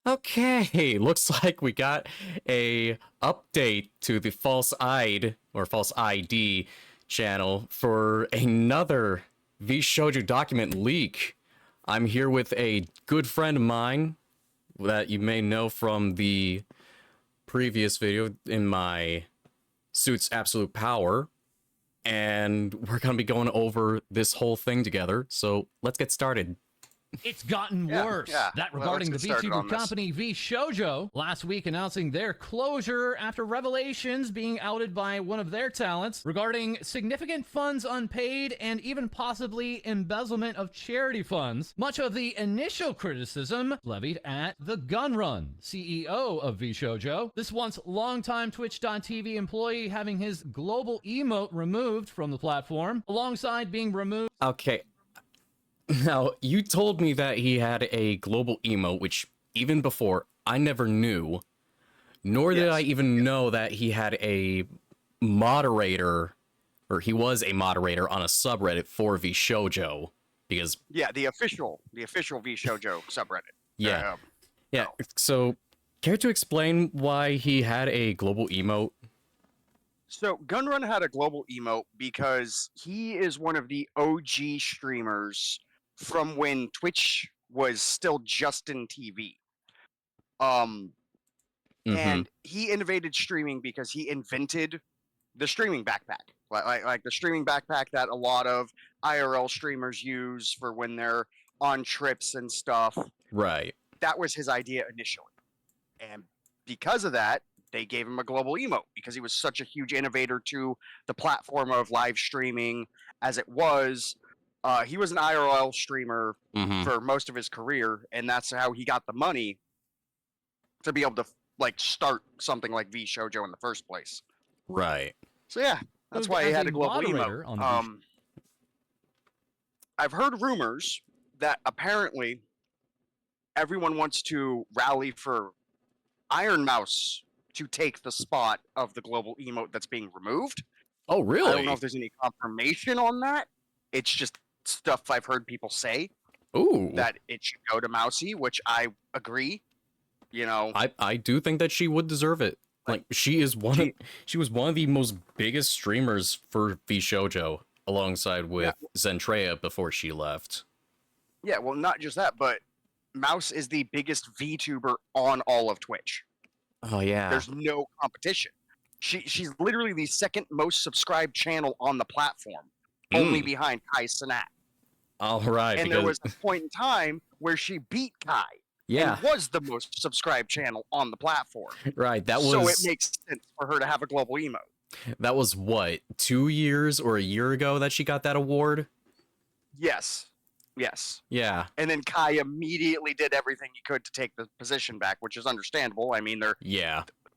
Okay, looks like we got a update to the false ID or false ID channel for another VShojo document leak. I'm here with a good friend of mine that you may know from the previous video in my Suits Absolute Power, and we're gonna be going over this whole thing together. So let's get started. It's gotten worse. That regarding the VTuber company VShojo last week announcing their closure after revelations being outed by one of their talents regarding significant funds unpaid and even possibly embezzlement of charity funds. Much of the initial criticism levied at the Gunrun, CEO of VShojo. This once longtime Twitch.tv employee having his global emote removed from the platform, alongside being removed. Okay. Now, you told me that he had a global emote, which even before, I never knew. Nor did I even know that he had a moderator, or he was a moderator on a subreddit for VShojo, because... Yeah, the official VShojo subreddit. Yeah. So, care to explain why he had a global emote? So, Gunrun had a global emote because he is one of the OG streamers from when Twitch was still Justin TV. And he innovated streaming because he invented the streaming backpack. Like the streaming backpack that a lot of IRL streamers use for when they're on trips and stuff. Right. That was his idea initially. And because of that, they gave him a global emote because he was such a huge innovator to the platform of live streaming as it was. He was an IRL streamer for most of his career, and that's how he got the money to be able to start something like VShojo in the first place. Right. So yeah, that's why he had a global emote. I've heard rumors that apparently everyone wants to rally for Iron Mouse to take the spot of the global emote that's being removed. Oh, really? I don't know if there's any confirmation on that. It's just stuff I've heard people say. Ooh. That it should go to Mousy, which I agree. You know, I do think that she would deserve it. Like she was one of the most biggest streamers for VShojo alongside with Zentreya before she left. Yeah, well, not just that, but Mouse is the biggest VTuber on all of Twitch. Oh yeah. There's no competition. She's literally the second most subscribed channel on the platform, only behind Kai Cenat. All right. And there was a point in time where she beat Kai. Yeah. And was the most subscribed channel on the platform. Right. That was. So it makes sense for her to have a global emote. That was what, 2 years or a year ago that she got that award? Yes. Yes. Yeah. And then Kai immediately did everything he could to take the position back, which is understandable. I mean,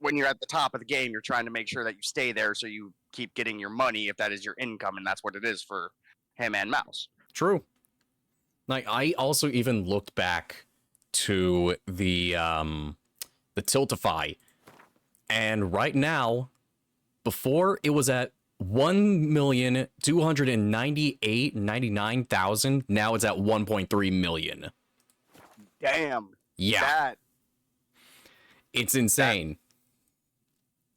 when you're at the top of the game, you're trying to make sure that you stay there so you keep getting your money if that is your income, and that's what it is for him and Mouse. True. Like, I also even looked back to the Tiltify, and right now, before it was at 1,298,099,000. Now it's at 1.3 million. Damn. Yeah. It's insane.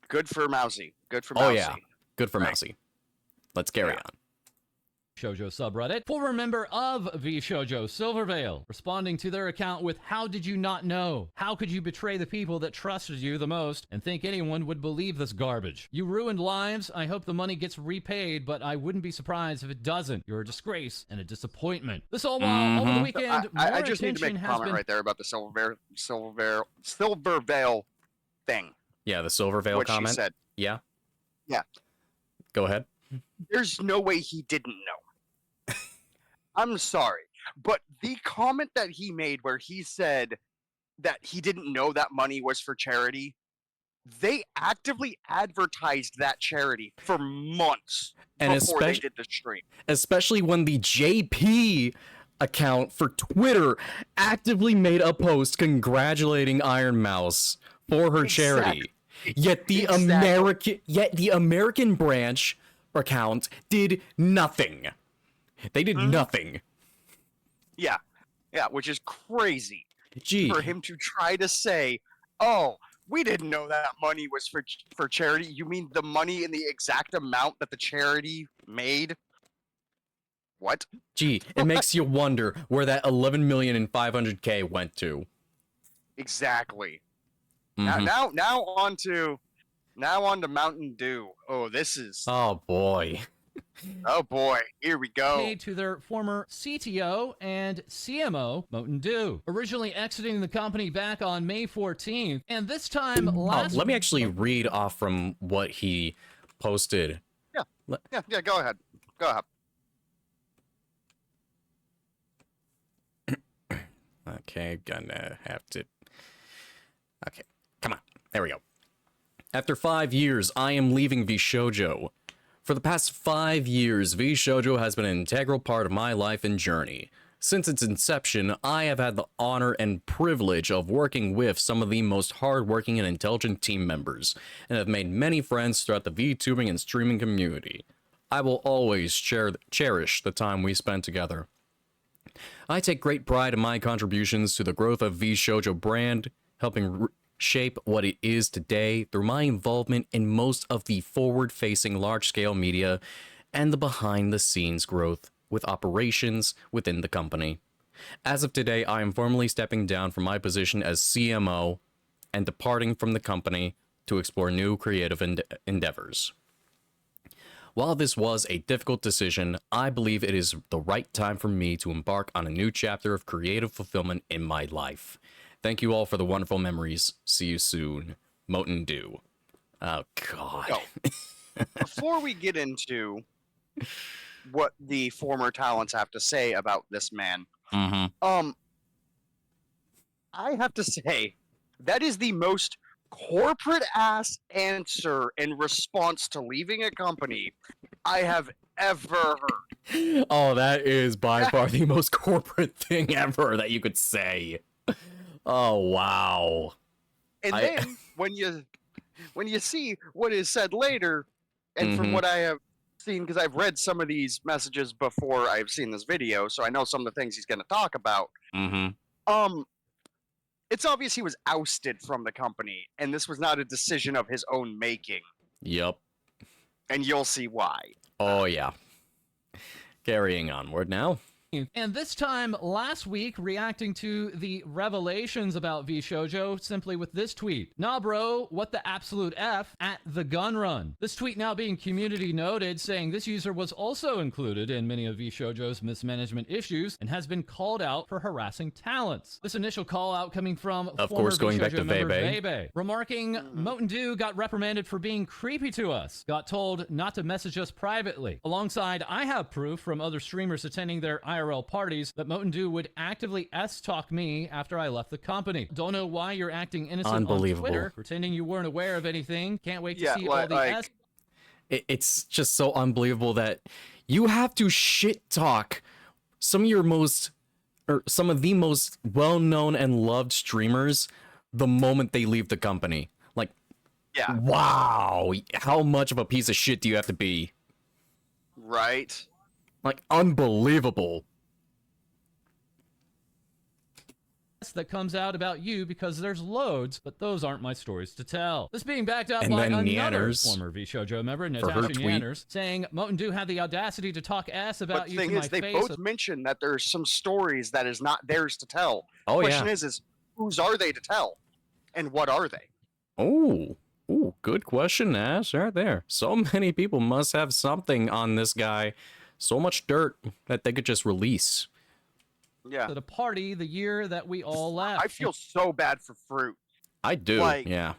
Good for Mousy. Good for Mousy. Oh yeah. Good for Mousy. Let's carry on. Shojo subreddit. Former member of VShojo, Silvervale, responding to their account with, "How did you not know? How could you betray the people that trusted you the most and think anyone would believe this garbage? You ruined lives. I hope the money gets repaid, but I wouldn't be surprised if it doesn't. You're a disgrace and a disappointment." This all while over the weekend, I just need to make a comment right there about the Silvervale thing. Yeah, the Silvervale comment. She said. Yeah. Yeah. Go ahead. There's no way he didn't know. I'm sorry, but the comment that he made where he said that he didn't know that money was for charity, they actively advertised that charity for months before they did the stream. Especially when the JP account for Twitter actively made a post congratulating Iron Mouse for her charity. Yet the American branch account did nothing. They did nothing. Yeah, which is crazy. Gee. for him to try to say, "Oh, we didn't know that money was for charity." You mean the money in the exact amount that the charity made? What? Gee, it makes you wonder where that 11,500,000 went to. Exactly. Mm-hmm. Now on to Mountain Dew. Oh, this is. Oh boy. Oh boy, here we go. Paid to their former CTO and CMO, Mountain Dew, originally exiting the company back on May 14th, and this time last. Let me actually read off from what he posted. Yeah. Go ahead. Okay, gonna have to. Okay, come on. There we go. After 5 years, I am leaving VShojo. For the past 5 years, VShojo has been an integral part of my life and journey. Since its inception, I have had the honor and privilege of working with some of the most hardworking and intelligent team members, and have made many friends throughout the VTubing and streaming community. I will always cherish the time we spent together. I take great pride in my contributions to the growth of VShojo brand, helping shape what it is today through my involvement in most of the forward-facing large-scale media and the behind-the-scenes growth with operations within the company. As of today, I am formally stepping down from my position as CMO and departing from the company to explore new creative endeavors. While this was a difficult decision, I believe it is the right time for me to embark on a new chapter of creative fulfillment in my life. Thank you all for the wonderful memories. See you soon. Mountain Dew. Oh, God. Before we get into what the former talents have to say about this man, I have to say, that is the most corporate ass answer in response to leaving a company I have ever heard. Oh, that is by far the most corporate thing ever that you could say. Oh, wow. And then when you see what is said later, and from what I have seen, because I've read some of these messages before I've seen this video, so I know some of the things he's going to talk about. It's obvious he was ousted from the company, and this was not a decision of his own making. Yep. And you'll see why. Oh, yeah. Carrying onward now. And this time last week, reacting to the revelations about VShojo simply with this tweet. Nah, bro, what the absolute F at the gun run. This tweet now being community noted, saying this user was also included in many of VShojo's mismanagement issues and has been called out for harassing talents. This initial call out coming from of course going back to Vebe, remarking Mountain Dew got reprimanded for being creepy to us, got told not to message us privately. Alongside, I have proof from other streamers attending their IRL parties that Mountain Dew would actively S-talk me after I left the company. Don't know why you're acting innocent on Twitter, pretending you weren't aware of anything. Can't wait to see all the S. It's just so unbelievable that you have to shit talk some of the most well-known and loved streamers the moment they leave the company. Like, wow, how much of a piece of shit do you have to be? Right. Like, unbelievable. That comes out about you because there's loads, but those aren't my stories to tell. This being backed up and by another Nyanners, former VShojo member, Natasha Nyanners, saying Mountain Dew had the audacity to talk ass about you to my face. But the thing is, they both mentioned that there's some stories that is not theirs to tell. Oh, the question is whose are they to tell? And what are they? Oh, good question to ask right there. So many people must have something on this guy. So much dirt that they could just release. Yeah. At a party the year that we all left. I feel so bad for Fruit. I do. Like, yeah.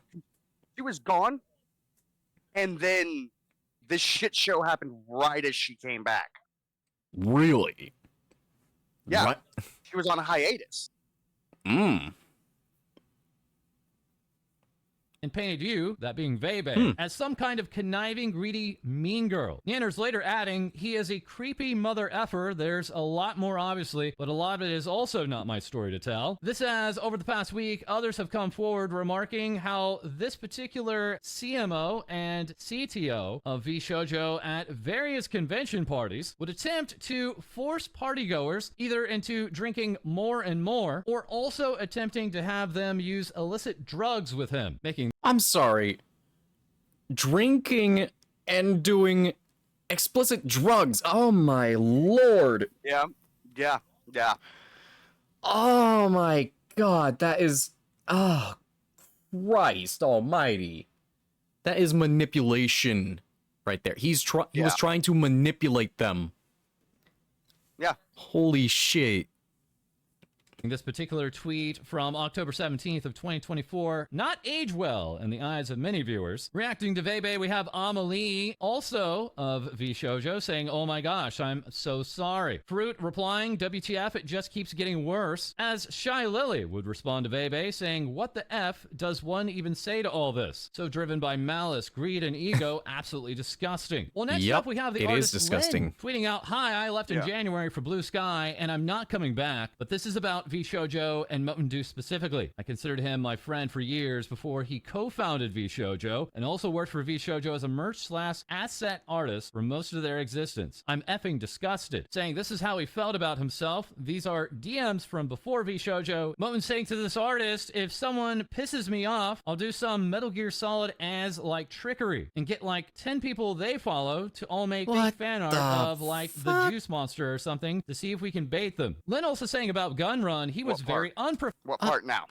She was gone, and then this shit show happened right as she came back. Really? Yeah. What? She was on a hiatus. and painted you, that being Vebe, as some kind of conniving, greedy, mean girl. Yanners later adding, he is a creepy mother effer. There's a lot more, obviously, but a lot of it is also not my story to tell. This as, over the past week, others have come forward remarking how this particular CMO and CTO of VShojo at various convention parties would attempt to force partygoers either into drinking more and more, or also attempting to have them use illicit drugs with him, making... I'm sorry. Drinking and doing explicit drugs. Oh my lord. Yeah. Oh my god, that is... Oh, Christ almighty. That is manipulation right there. He was trying to manipulate them. Yeah. Holy shit. This particular tweet from October 17th of 2024 not age well in the eyes of many viewers. Reacting to Vebe, we have Amelie, also of VShojo, saying, "Oh my gosh, I'm so sorry." Fruit replying, "WTF, it just keeps getting worse." As Shy Lily would respond to Vebe, saying, "What the F does one even say to all this? So driven by malice, greed, and ego, absolutely disgusting." Well, next up we have the artist disgusting. Lynn, tweeting out, "Hi, I left in January for Blue Sky, and I'm not coming back, but this is about VShojo and Mountain specifically. I considered him my friend for years before he co-founded VShojo and also worked for VShojo as a merch/asset artist for most of their existence. I'm effing disgusted." Saying this is how he felt about himself. These are DMs from before VShojo. Mountain saying to this artist, "If someone pisses me off, I'll do some Metal Gear Solid as like trickery and get like 10 people they follow to all make fake fan art of like the Juice Monster or something to see if we can bait them." Lynn also saying about Gun Run, he was very unprofessional. What part now?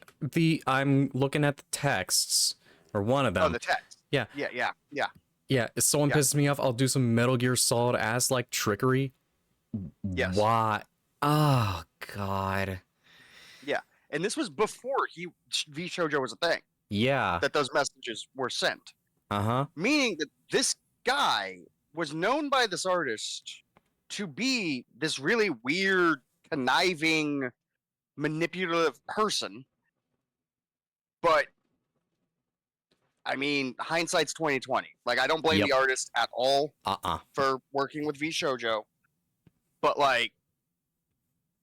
I'm looking at the texts, or one of them. Oh, the text. Yeah. Yeah. If someone pisses me off, I'll do some Metal Gear Solid ass like trickery. Yes. Why? Oh god. Yeah, and this was before VShojo was a thing. Yeah. That those messages were sent. Uh-huh. Meaning that this guy was known by this artist to be this really weird, conniving, manipulative person. But I mean, hindsight's 2020. Like, I don't blame the artist at all for working with VShojo. But like,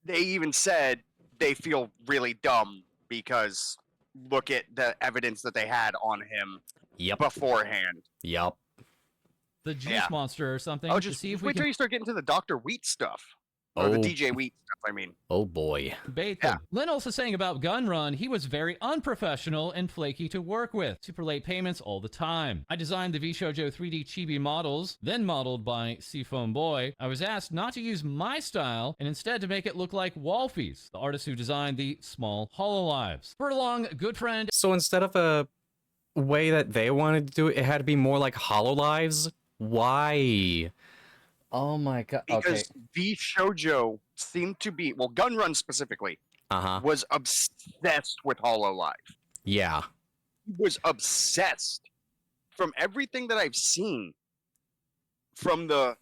they even said they feel really dumb because look at the evidence that they had on him beforehand. The Juice Monster or something. Oh, just wait till you start getting to the Dr. Wheat stuff. Or the DJ Wheat stuff, I mean. Oh boy. Bait them. Lynn also saying about Gun Run, he was very unprofessional and flaky to work with. Super late payments all the time. I designed the VShojo 3D chibi models, then modeled by Seafoam Boy. I was asked not to use my style and instead to make it look like Wolfie's, the artist who designed the small Hololives. Furlong, good friend. So instead of a way that they wanted to do it, it had to be more like Hololives? Why? Oh my god. Because VShojo seemed to be, well, Gun Run specifically, was obsessed with Hololive. Yeah. He was obsessed. From everything that I've seen from the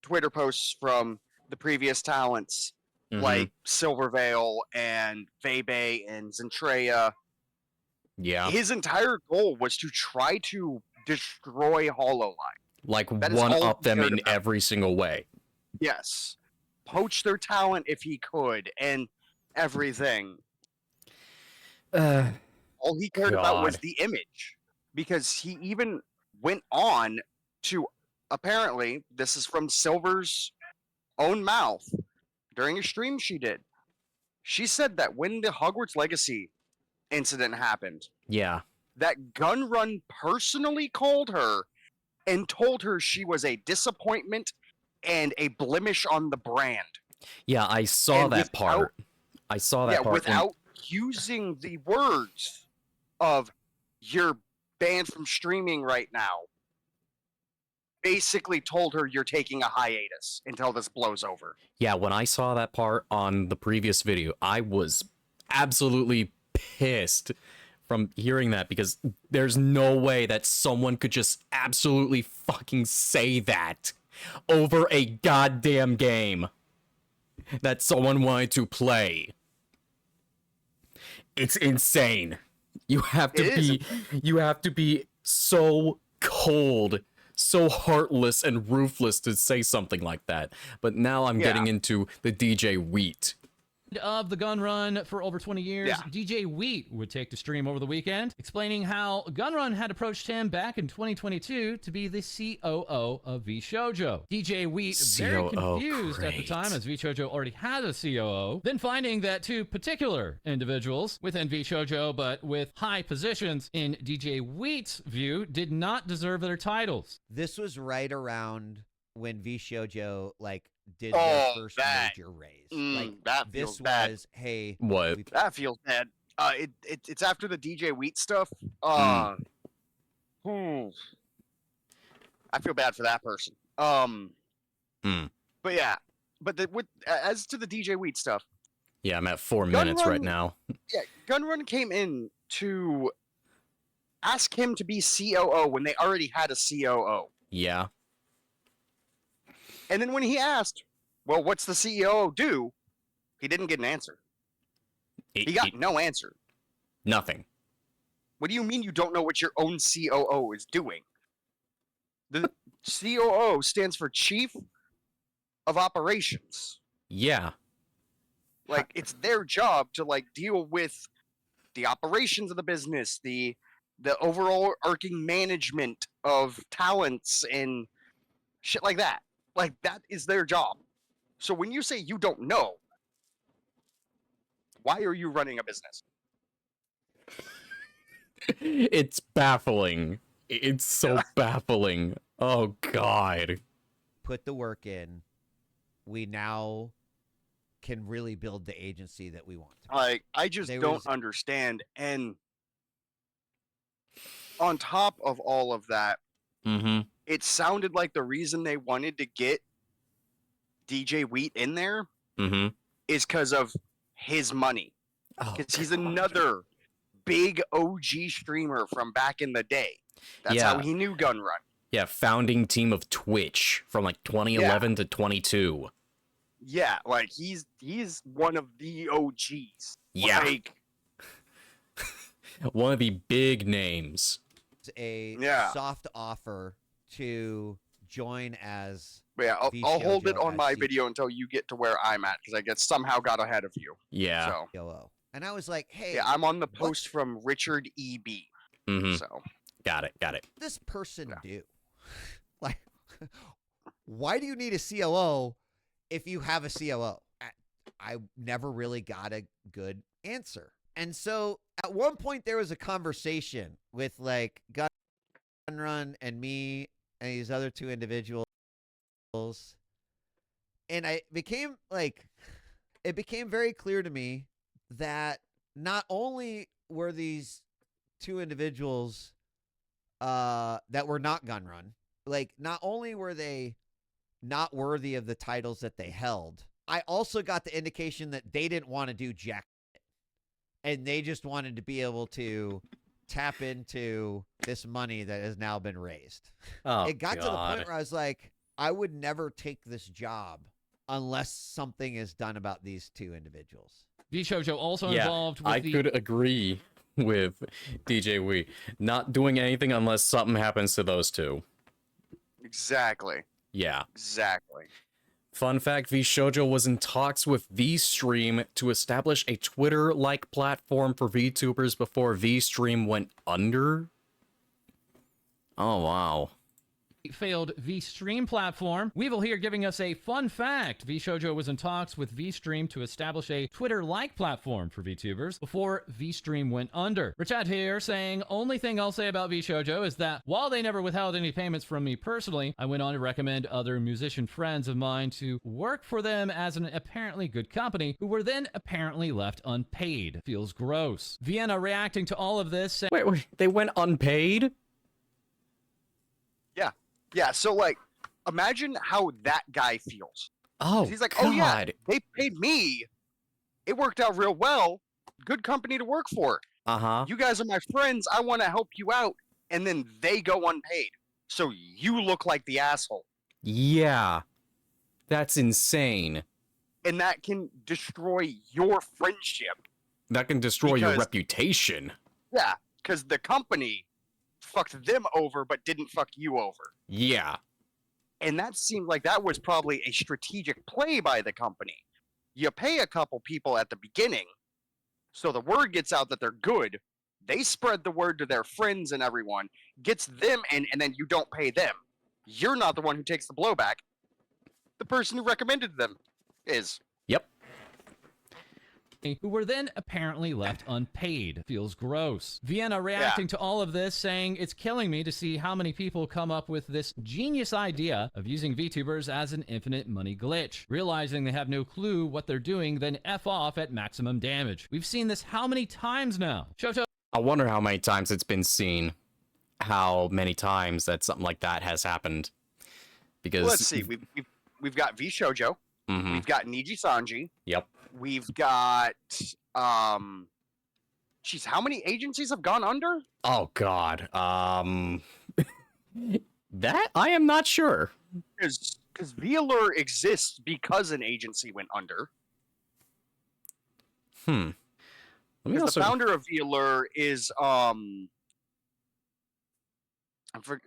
Twitter posts from the previous talents, like Silverveil and Vebe and Zentreya. Yeah. His entire goal was to try to destroy Hololive. Like one-up them in every single way. Yes. Poach their talent if he could and everything. All he cared about was the image. Because he even went on to, apparently, this is from Silver's own mouth, during a stream she did. She said that when the Hogwarts Legacy incident happened, that Gun Run personally called her and told her she was a disappointment and a blemish on the brand. Yeah, I saw that part. I saw that part. Without using the words of "you're banned from streaming right now," basically told her you're taking a hiatus until this blows over. Yeah, when I saw that part on the previous video, I was absolutely pissed from hearing that, because there's no way that someone could just absolutely fucking say that over a goddamn game that someone wanted to play. It's insane. You have to be so cold, so heartless and ruthless to say something like that. But now I'm getting into the DJ Wheat. Of the gun run for over 20 years, Yeah. DJ Wheat would take to stream over the weekend, explaining how Gun Run had approached him back in 2022 to be the COO of VShojo. DJ Wheat very confused at the time, as VShojo already had a COO, then finding that two particular individuals within VShojo, but with high positions in DJ Wheat's view, did not deserve their titles. This was right around when VShojo did their first major raise. That this feels bad. was, hey, What? That feels bad. It's after the DJ Wheat stuff. I feel bad for that person. But yeah, as to the DJ Wheat stuff. Yeah, I'm at 4 minutes right now. Yeah, Gunrun came in to ask him to be COO when they already had a COO. Yeah. And then when he asked, well, what's the CEO do? He didn't get an answer. He got no answer. Nothing. What do you mean you don't know what your own COO is doing? The COO stands for Chief of Operations. Yeah. Like, it's their job to, deal with the operations of the business, the overall arcing management of talents and shit like that. Like, that is their job. So when you say you don't know, why are you running a business? It's baffling. It's so baffling. Oh, God. put the work in. We now can really build the agency that we want. I just don't understand. And on top of all of that, it sounded like the reason they wanted to get DJ Wheat in there is because of his money. Because he's another big OG streamer from back in the day. That's how he knew Gun Run. Yeah, founding team of Twitch from like 2011 to 22. Yeah, like he's one of the OGs. Yeah. Like, one of the big names. It's a soft offer to join as. But yeah, I'll hold it on my video until you get to where I'm at, because I guess somehow got ahead of you. Yeah. So. And I was like, hey. Yeah, I'm on the post from Richard E.B. So. Got it. This person do? Like, why do you need a COO if you have a COO? I never really got a good answer. And so at one point there was a conversation with like Gun Run and me and these other two individuals. And it became very clear to me that not only were these two individuals that were not Gun Run, like not only were they not worthy of the titles that they held, I also got the indication that they didn't want to do jack shit. And they just wanted to be able to tap into this money that has now been raised. It got to the point where I was like, I would never take this job unless something is done about these two individuals. VShojo also involved with I could agree with DJ Wee. Not doing anything unless something happens to those two. Exactly. Yeah. Exactly. Fun fact, VShojo was in talks with VStream to establish a Twitter-like platform for VTubers before VStream went under. Oh, wow. Failed VStream platform. Weevil here giving us a fun fact. VShojo was in talks with VStream to establish a Twitter-like platform for VTubers before VStream went under. Richard here saying, only thing I'll say about VShojo is that while they never withheld any payments from me personally, I went on to recommend other musician friends of mine to work for them as an apparently good company, who were then apparently left unpaid. Feels gross. Vienna reacting to all of this saying, Wait, they went unpaid? Yeah, so like, imagine how that guy feels. Oh, he's like, God. oh yeah, they paid me. It worked out real well. Good company to work for. You guys are my friends. I want to help you out. And then they go unpaid. So you look like the asshole. Yeah. That's insane. And that can destroy your friendship That can destroy your Because- reputation. Yeah, because the company fucked them over, but didn't fuck you over. Yeah. And that seemed like that was probably a strategic play by the company. You pay a couple people at the beginning, so the word gets out that they're good. They spread the word to their friends and everyone, gets them in, and then you don't pay them. You're not the one who takes the blowback. The person who recommended them is. Yep. Who were then apparently left unpaid. Feels gross. Vienna reacting to all of this, saying, "It's killing me to see how many people come up with this genius idea of using VTubers as an infinite money glitch. Realizing they have no clue what they're doing, then F off at maximum damage. We've seen this how many times now?" Shoto. I wonder how many times it's been seen. How many times that something like that has happened. Because... Let's see. We've got VShojo. Mhm. We've got Niji Sanji. Yep. We've got how many agencies have gone under? Oh God. That I am not sure. Because VAlure exists because an agency went under. Let me Because also... the founder of VAlure is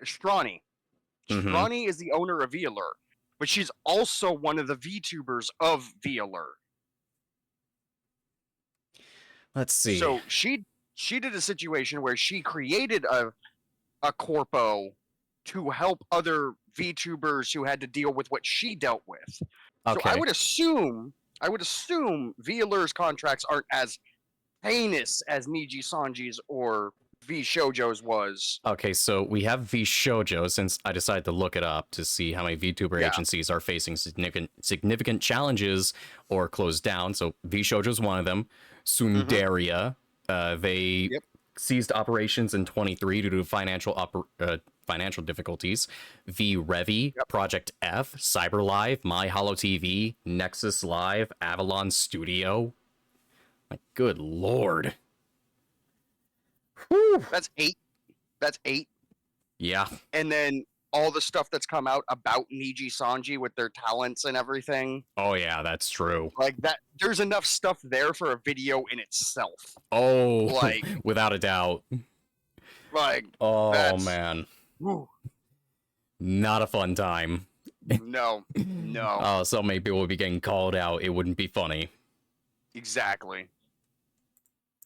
Strani. Mhm. Strani is the owner of VAlure, but she's also one of the VTubers of VAlure. Let's see. So she did a situation where she created a corpo to help other VTubers who had to deal with what she dealt with. So Okay. I would assume VAlure's contracts aren't as heinous as Niji Sanji's or VShojo's was. Okay, so we have VShojo, since I decided to look it up to see how many VTuber Yeah. agencies are facing significant challenges or closed down. So VShojo is one of them. Sundaria, they seized operations in 23 due to financial difficulties. VRevi, Project F, CyberLive, My Hollow TV, Nexus Live, Avalon Studio. My good lord. Whew. That's 8. That's 8. Yeah. And then all the stuff that's come out about Niji Sanji with their talents and everything. Oh yeah, that's true. Like that, there's enough stuff there for a video in itself. Oh, Like- without a doubt. Like, Oh That's- man, whew, not a fun time. no, no, Oh, so many people would be getting called out. It wouldn't be funny. exactly.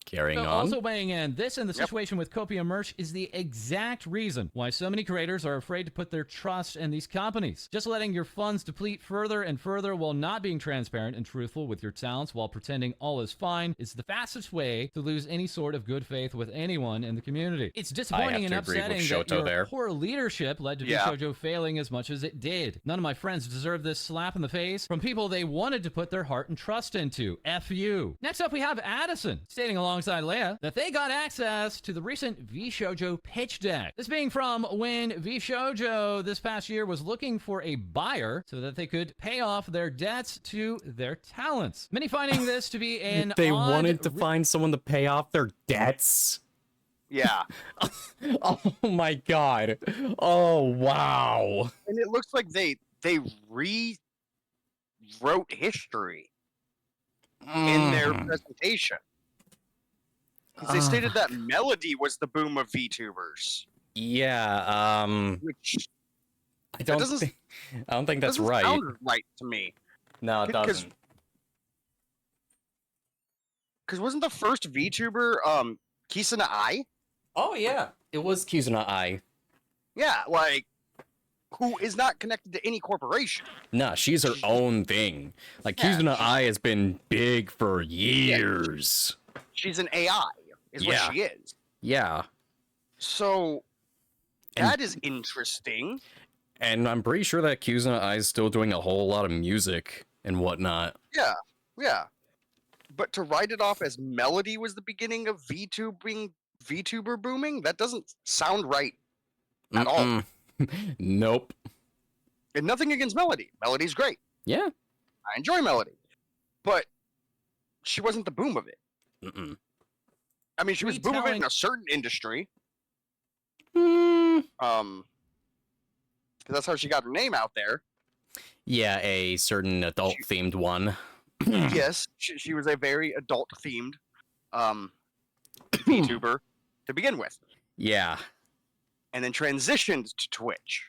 Carrying on. Also weighing in, this and the situation with Copia Merch is the exact reason why so many creators are afraid to put their trust in these companies. Just letting your funds deplete further and further while not being transparent and truthful with your talents while pretending all is fine is the fastest way to lose any sort of good faith with anyone in the community. It's disappointing and to agree with upsetting that Shoto your there. poor leadership led to VShojo failing as much as it did. None of my friends deserve this slap in the face from people they wanted to put their heart and trust into. F you. Next up, we have Addison, stating alongside Leia that they got access to the recent VShojo pitch deck. This being from when VShojo this past year was looking for a buyer so that they could pay off their debts to their talents. Many finding this to be an They odd wanted to find someone to pay off their debts. Yeah, Oh my god. Oh wow. and it looks like they rewrote history in their presentation. 'Cause they stated that Melody was the boom of VTubers, Yeah, which I don't doesn't- think that's doesn't right. sound right to me. No, it 'Cause- doesn't. Because wasn't the first VTuber Kisana Ai? Oh yeah, it was Kizuna Ai. Yeah, like who is not connected to any corporation. Nah, she's her own thing. Like Yeah, Kizuna Ai has been big for years. She's an AI, is Yeah. what she is. Yeah. So And- that is interesting. And I'm pretty sure that Kizuna Ai is still doing a whole lot of music and whatnot. Yeah, yeah. But to write it off as Melody was the beginning of VTuber booming, that doesn't sound right at all. Mm-mm. Nope. And nothing against Melody. Melody's great. Yeah. I enjoy Melody. But she wasn't the boom of it. Mm-mm. I mean, she was boom of it Retelling- in a certain industry. Mm. 'Cause that's how she got her name out there. Yeah, a certain adult-themed one. Yes, she was a very adult themed. VTuber to begin with, Yeah. and then transitioned to Twitch.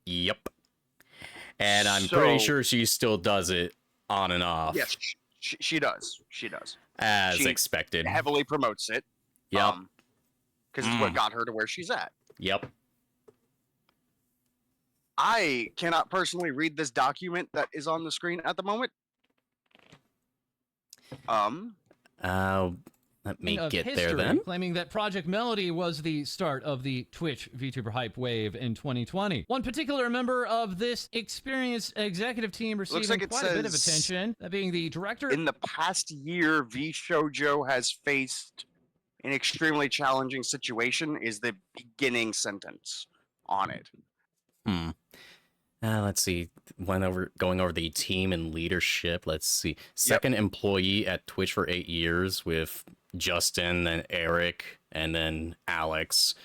Yep. And I'm pretty sure she still does it on and off. Yes, she does. She does. As She expected. heavily promotes it. Yep. Because it's what got her to where she's at. Yep. I cannot personally read this document that is on the screen at the moment. Let me of get history, there then. claiming that Project Melody was the start of the Twitch VTuber hype wave in 2020. One particular member of this experienced executive team receiving quite a bit of attention, that being the director. In the past year, VShojo has faced an extremely challenging situation, is the beginning sentence on it. Let's see. Going over the team and leadership. Let's see. Second employee at Twitch for 8 years with Justin, then Eric, and then Alex.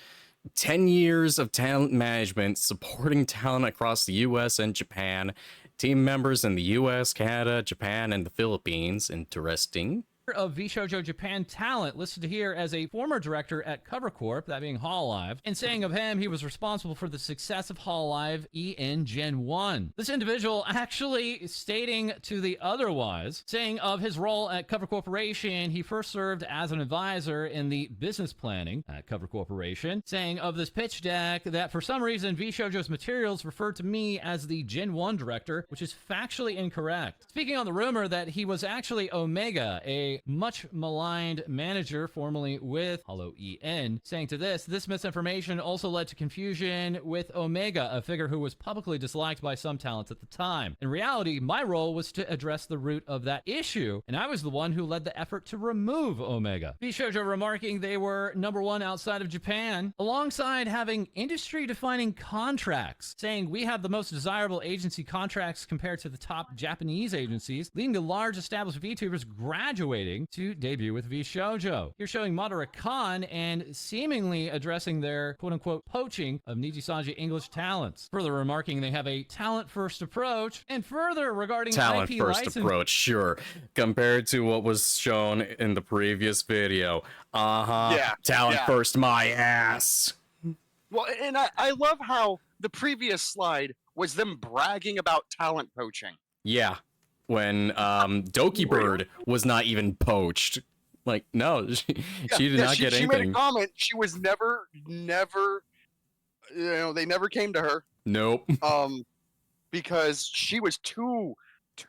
10 years of talent management, supporting talent across the US and Japan. Team members in the US, Canada, Japan, and the Philippines. Interesting. Of VShojo Japan talent, listed here as a former director at Cover Corp, that being Hololive, and saying of him he was responsible for the success of Hololive EN Gen 1. This individual actually stating to the otherwise, saying of his role at Cover Corporation, he first served as an advisor in the business planning at Cover Corporation, saying of this pitch deck that for some reason VShojo's materials referred to me as the Gen 1 director, which is factually incorrect. Speaking on the rumor that he was actually Omega, a much maligned manager formerly with Hollow EN, saying to this misinformation also led to confusion with Omega, a figure who was publicly disliked by some talents at the time. In reality, my role was to address the root of that issue, and I was the one who led the effort to remove Omega. VShojo remarking they were #1 outside of Japan, alongside having industry-defining contracts, saying we have the most desirable agency contracts compared to the top Japanese agencies, leading to large established VTubers graduating to debut with VShojo. Here showing Madara Khan and seemingly addressing their quote-unquote poaching of Nijisanji English talents. Further remarking they have a talent-first approach, and further regarding talent-first approach, sure, compared to what was shown in the previous video. Yeah. Talent-first my ass. Well, and I love how the previous slide was them bragging about talent poaching. Yeah. When Doki Bird was not even poached. Like, no, she did not get anything. She made a comment. She was never, they never came to her. Nope. Because she was too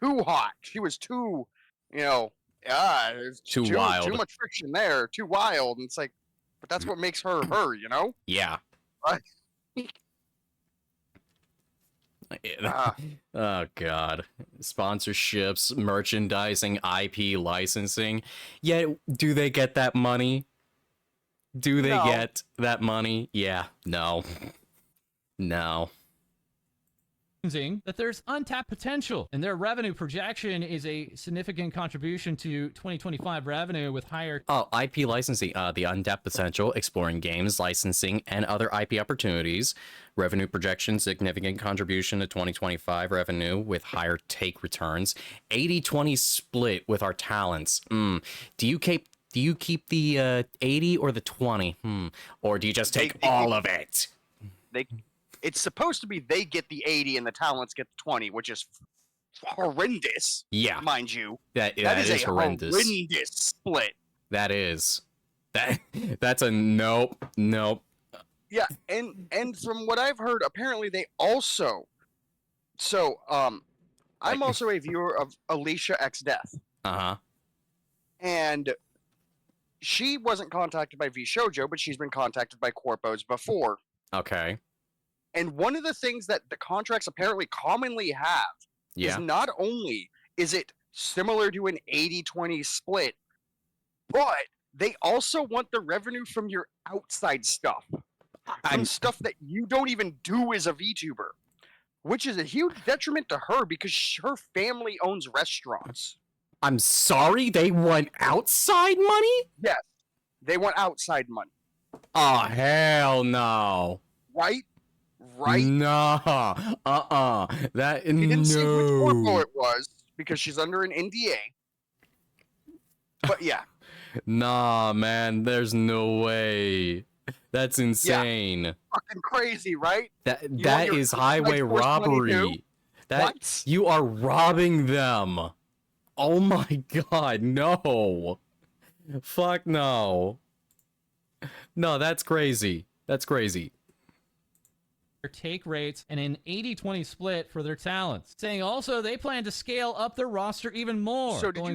hot. She was too, too wild. Too much friction there. Too wild. And it's like, but that's what makes her her, Yeah. Right. Oh god. Sponsorships, merchandising, IP licensing. Yeah, do they get that money? Do they get that money? Yeah. No. That there's untapped potential, and their revenue projection is a significant contribution to 2025 revenue with higher IP licensing, the untapped potential, exploring games, licensing, and other IP opportunities. Revenue projection, significant contribution to 2025 revenue with higher take returns. 80-20 split with our talents. Do you keep the 80 or the 20? Or do you just take all of it? It's supposed to be they get the 80 and the talents get the 20, which is horrendous. Yeah, mind you. That is a horrendous split. That is. That's a nope. Yeah, and from what I've heard, apparently they also. So, I'm also a viewer of Alicia X Death. And she wasn't contacted by VShojo, but she's been contacted by Corpos before. Okay. And one of the things that the contracts apparently commonly have is not only is it similar to an 80-20 split, but they also want the revenue from your outside stuff. From stuff that you don't even do as a VTuber, which is a huge detriment to her because her family owns restaurants. I'm sorry, they want outside money? Yes, they want outside money. Oh, hell no. Right? No. That, you didn't see which Corpo it was because she's under an NDA. But yeah. Nah, man, there's no way. That's insane. Yeah, fucking crazy, right? That is highway robbery. What? You are robbing them. Oh my god, no. Fuck no. No, that's crazy. That's crazy. Their take rates and an 80-20 split for their talents. Saying also they plan to scale up their roster even more. So did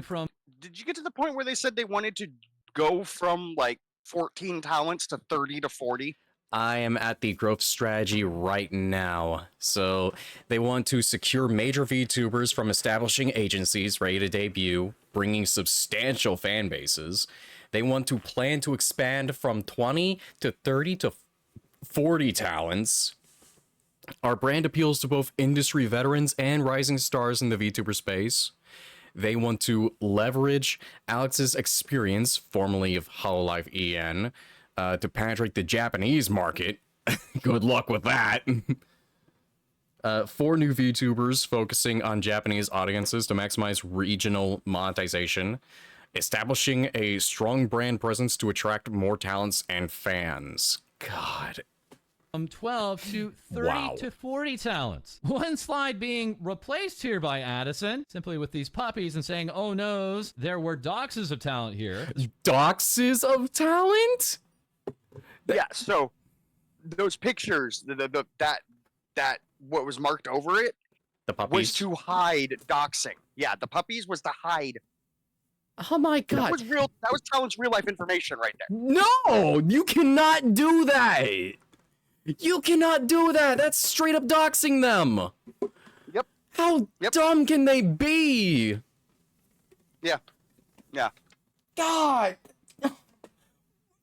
you get to the point where they said they wanted to go from like 14 talents to 30 to 40? I am at the growth strategy right now. So they want to secure major VTubers from establishing agencies ready to debut, bringing substantial fan bases. They want to plan to expand from 20 to 30 to 40 talents. Our brand appeals to both industry veterans and rising stars in the VTuber space. They want to leverage Alex's experience, formerly of Hololive EN, to penetrate the Japanese market. Good luck with that. 4 new VTubers focusing on Japanese audiences to maximize regional monetization. Establishing a strong brand presence to attract more talents and fans. God. From 12 to 30 to 40 talents. One slide being replaced here by Addison, simply with these puppies and saying, oh noes, there were doxes of talent here. Doxes of talent? Yeah, so those pictures, that what was marked over it, the puppies was to hide doxing. Yeah, the puppies was to hide. Oh my god. That was real. That was talent's real life information right there. No, you cannot do that. You cannot do that. That's straight up doxing them. Yep. How dumb can they be? Yeah. Yeah. God.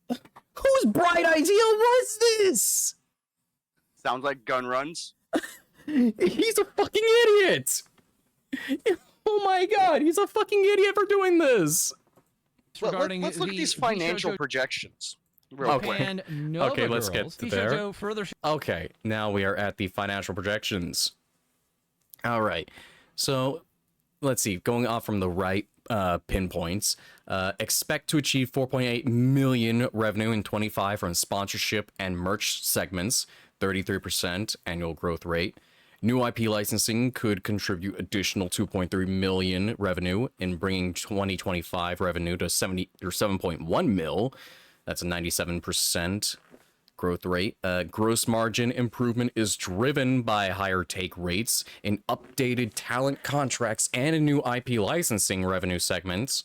Whose bright idea was this? Sounds like gun runs. He's a fucking idiot. Oh my god, he's a fucking idiot for doing this. Regarding let's look at these financial projections. Real quick. Okay, let's get to there. Okay, now we are at the financial projections. All right, so let's see. Going off from the right pinpoints, expect to achieve 4.8 million revenue in 25 from sponsorship and merch segments, 33% annual growth rate. New IP licensing could contribute additional 2.3 million revenue in bringing 2025 revenue to 7.1 mil. That's a 97% growth rate. Gross margin improvement is driven by higher take rates in updated talent contracts and in new IP licensing revenue segments.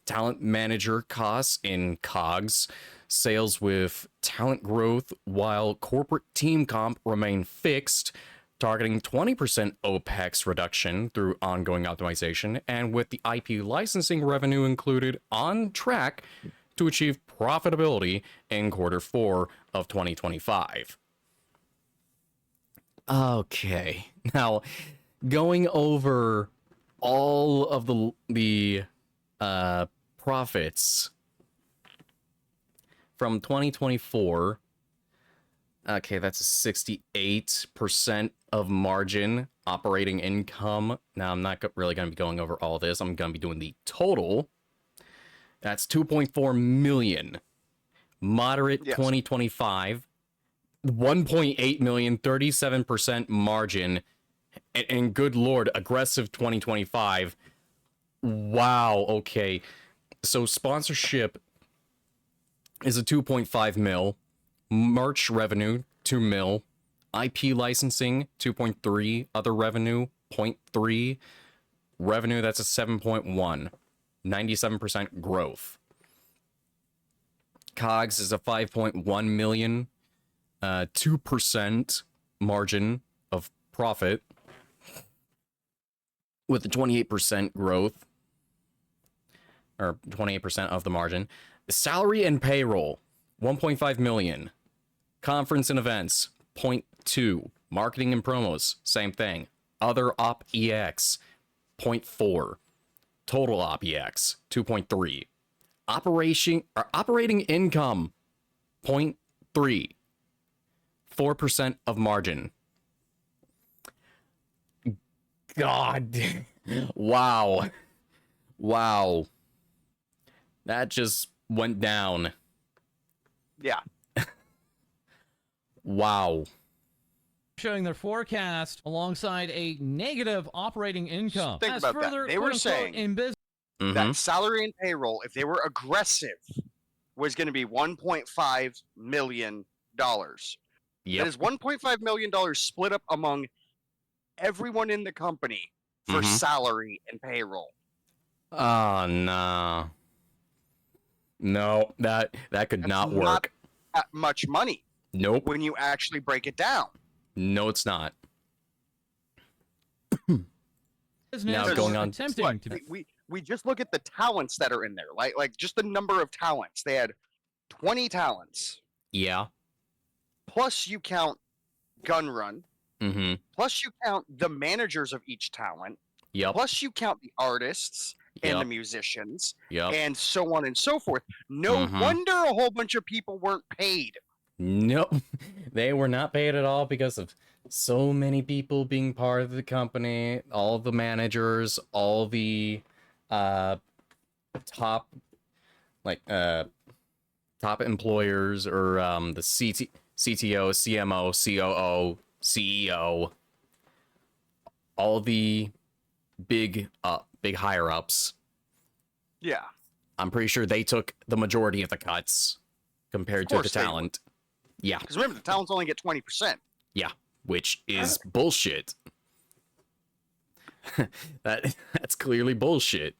Talent manager costs in COGS. Sales with talent growth, while corporate team comp remain fixed, targeting 20% OPEX reduction through ongoing optimization, and with the IP licensing revenue included, on track to achieve profitability in Q4 of 2025. Okay, now going over all of the profits from 2024. Okay, that's a 68% of margin operating income. Now, I'm not really going to be going over all this. I'm going to be doing the total. That's 2.4 million. Moderate 2025. 1.8 million, 37% margin. And good lord, aggressive 2025. Wow, okay. So sponsorship is a 2.5 mil. Merch revenue, 2 mil. IP licensing, 2.3. Other revenue, 0.3. Revenue, that's a 7.1. 97% growth. COGS is a 5.1 million. 2% margin of profit with a 28% growth, or 28% of the margin. Salary and payroll, 1.5 million. Conference and events, 0.2. Marketing and promos, same thing. Other op EX, 0.4. Total op EX, 2.3. Operating income, 0.3. 4% of margin. God. Wow. Wow. That just went down. Yeah. Wow. Showing their forecast alongside a negative operating income. Think about that. They were saying in business that salary and payroll, if they were aggressive, was going to be $1.5 million. Yep. That is $1.5 million split up among everyone in the company for salary and payroll. Oh, no. No, that could not work. Not that much money. Nope. When you actually break it down. No, it's not. Now going on. Attempting to we just look at the talents that are in there. Like just the number of talents. They had 20 talents. Yeah. Plus you count Gun Run. Mm-hmm. Plus you count the managers of each talent. Yep. Plus you count the artists and the musicians. Yep. And so on and so forth. No wonder a whole bunch of people weren't paid. Nope. They were not paid at all because of so many people being part of the company, all the managers, all the top employers, or the CTO, CMO, COO, CEO, all the big higher ups. Yeah. I'm pretty sure they took the majority of the cuts compared to the talent. Yeah. Because remember, the talents only get 20%. Yeah, which is bullshit. That's clearly bullshit.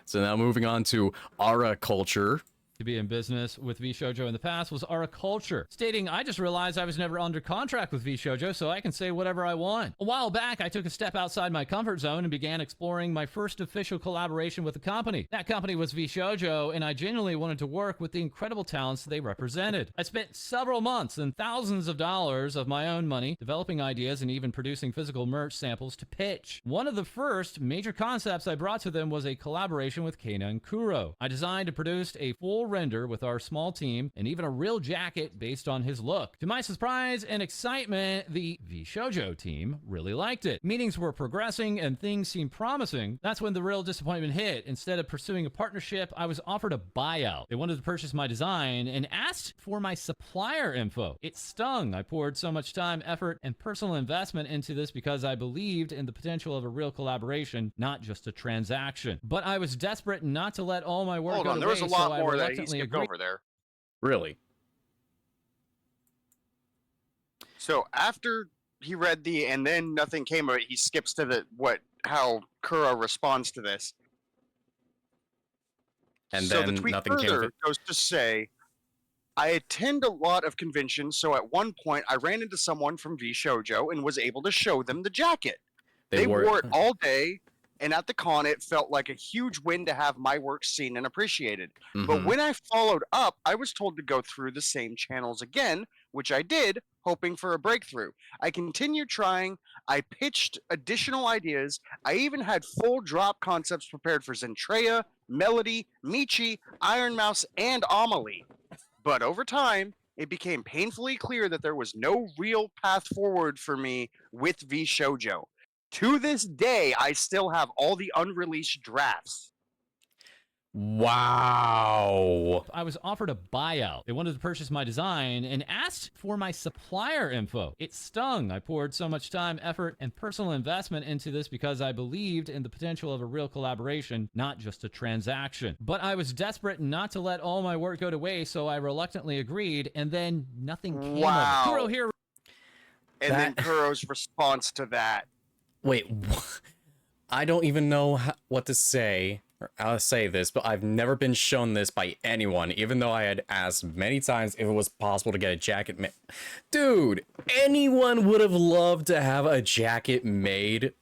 So now moving on to Ara culture. To be in business with VShojo in the past was Ara Culture, stating, "I just realized I was never under contract with VShojo, so I can say whatever I want." A while back, I took a step outside my comfort zone and began exploring my first official collaboration with a company. That company was VShojo, and I genuinely wanted to work with the incredible talents they represented. I spent several months and thousands of dollars of my own money developing ideas and even producing physical merch samples to pitch. One of the first major concepts I brought to them was a collaboration with Kana and Kuro. I designed and produced a full render with our small team and even a real jacket based on his look. To my surprise and excitement, the VShojo team really liked it. Meetings were progressing and things seemed promising. That's when the real disappointment hit. Instead of pursuing a partnership, I was offered a buyout. They wanted to purchase my design and asked for my supplier info. It stung. I poured so much time, effort, and personal investment into this because I believed in the potential of a real collaboration, not just a transaction. But I was desperate not to let all my work go to waste. There was a lot more that he skipped over there. Really? So after he read and then nothing came of it, he skips to how Kuro responds to this. And so then the tweet nothing came of it. Goes to say, "I attend a lot of conventions, so at one point I ran into someone from VShojo and was able to show them the jacket. They wore it all day, and at the con it felt like a huge win to have my work seen and appreciated. But when I followed up, I was told to go through the same channels again, which I did, hoping for a breakthrough. I continued trying. I pitched additional ideas. I even had full drop concepts prepared for Zentreya, Melody, Michi, Iron Mouse, and Amelie. But over time, it became painfully clear that there was no real path forward for me with VShojo. To this day, I still have all the unreleased drafts." Wow. I was offered a buyout. They wanted to purchase my design and asked for my supplier info. It stung. I poured so much time, effort, and personal investment into this because I believed in the potential of a real collaboration, not just a transaction. But I was desperate not to let all my work go to waste, so I reluctantly agreed, and then nothing came of it. Kuro here. And then Kuro's response to that. Wait, I don't even know what to say, or how to say this, but I've never been shown this by anyone, even though I had asked many times if it was possible to get a jacket made. Dude, anyone would have loved to have a jacket made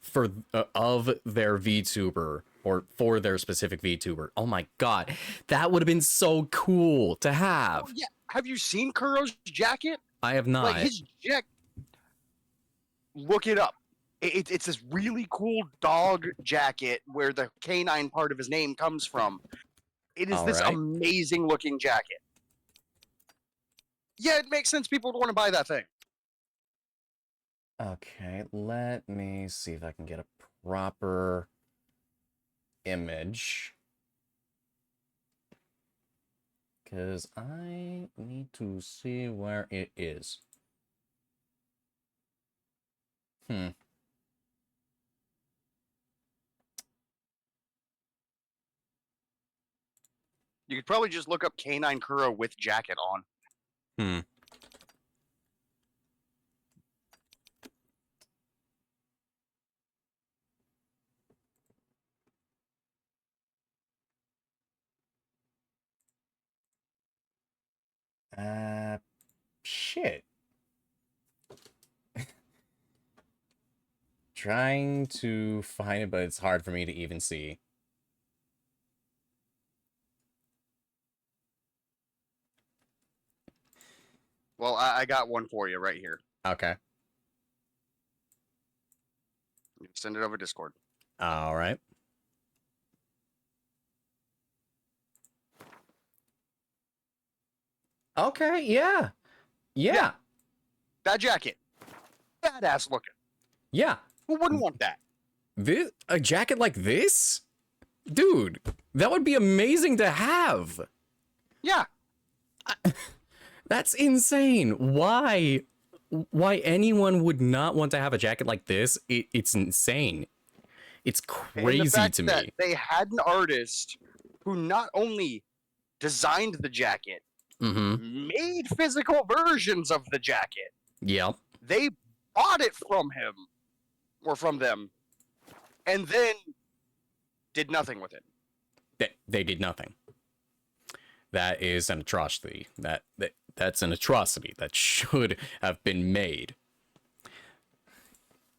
of their VTuber, or for their specific VTuber. Oh my god, that would have been so cool to have. Oh, yeah. Have you seen Kuro's jacket? I have not. Like his jacket. Look it up. It's this really cool dog jacket where the canine part of his name comes from. It is this amazing looking jacket. Yeah, it makes sense people would want to buy that thing. Okay, let me see if I can get a proper image. because I need to see where it is. You could probably just look up Canine Kuro with jacket on. Shit. Trying to find it, but it's hard for me to even see. Well, I got one for you right here. Okay. Send it over Discord. All right. Okay, yeah. Yeah. That jacket. Badass looking. Yeah. Who wouldn't want that? A jacket like this? Dude, that would be amazing to have. Yeah. That's insane. Why anyone would not want to have a jacket like this? It's insane. It's crazy to me. They had an artist who not only designed the jacket, made physical versions of the jacket. Yep. They bought it from him or from them, and then did nothing with it. They did nothing. That is an atrocity. That's an atrocity that should have been made.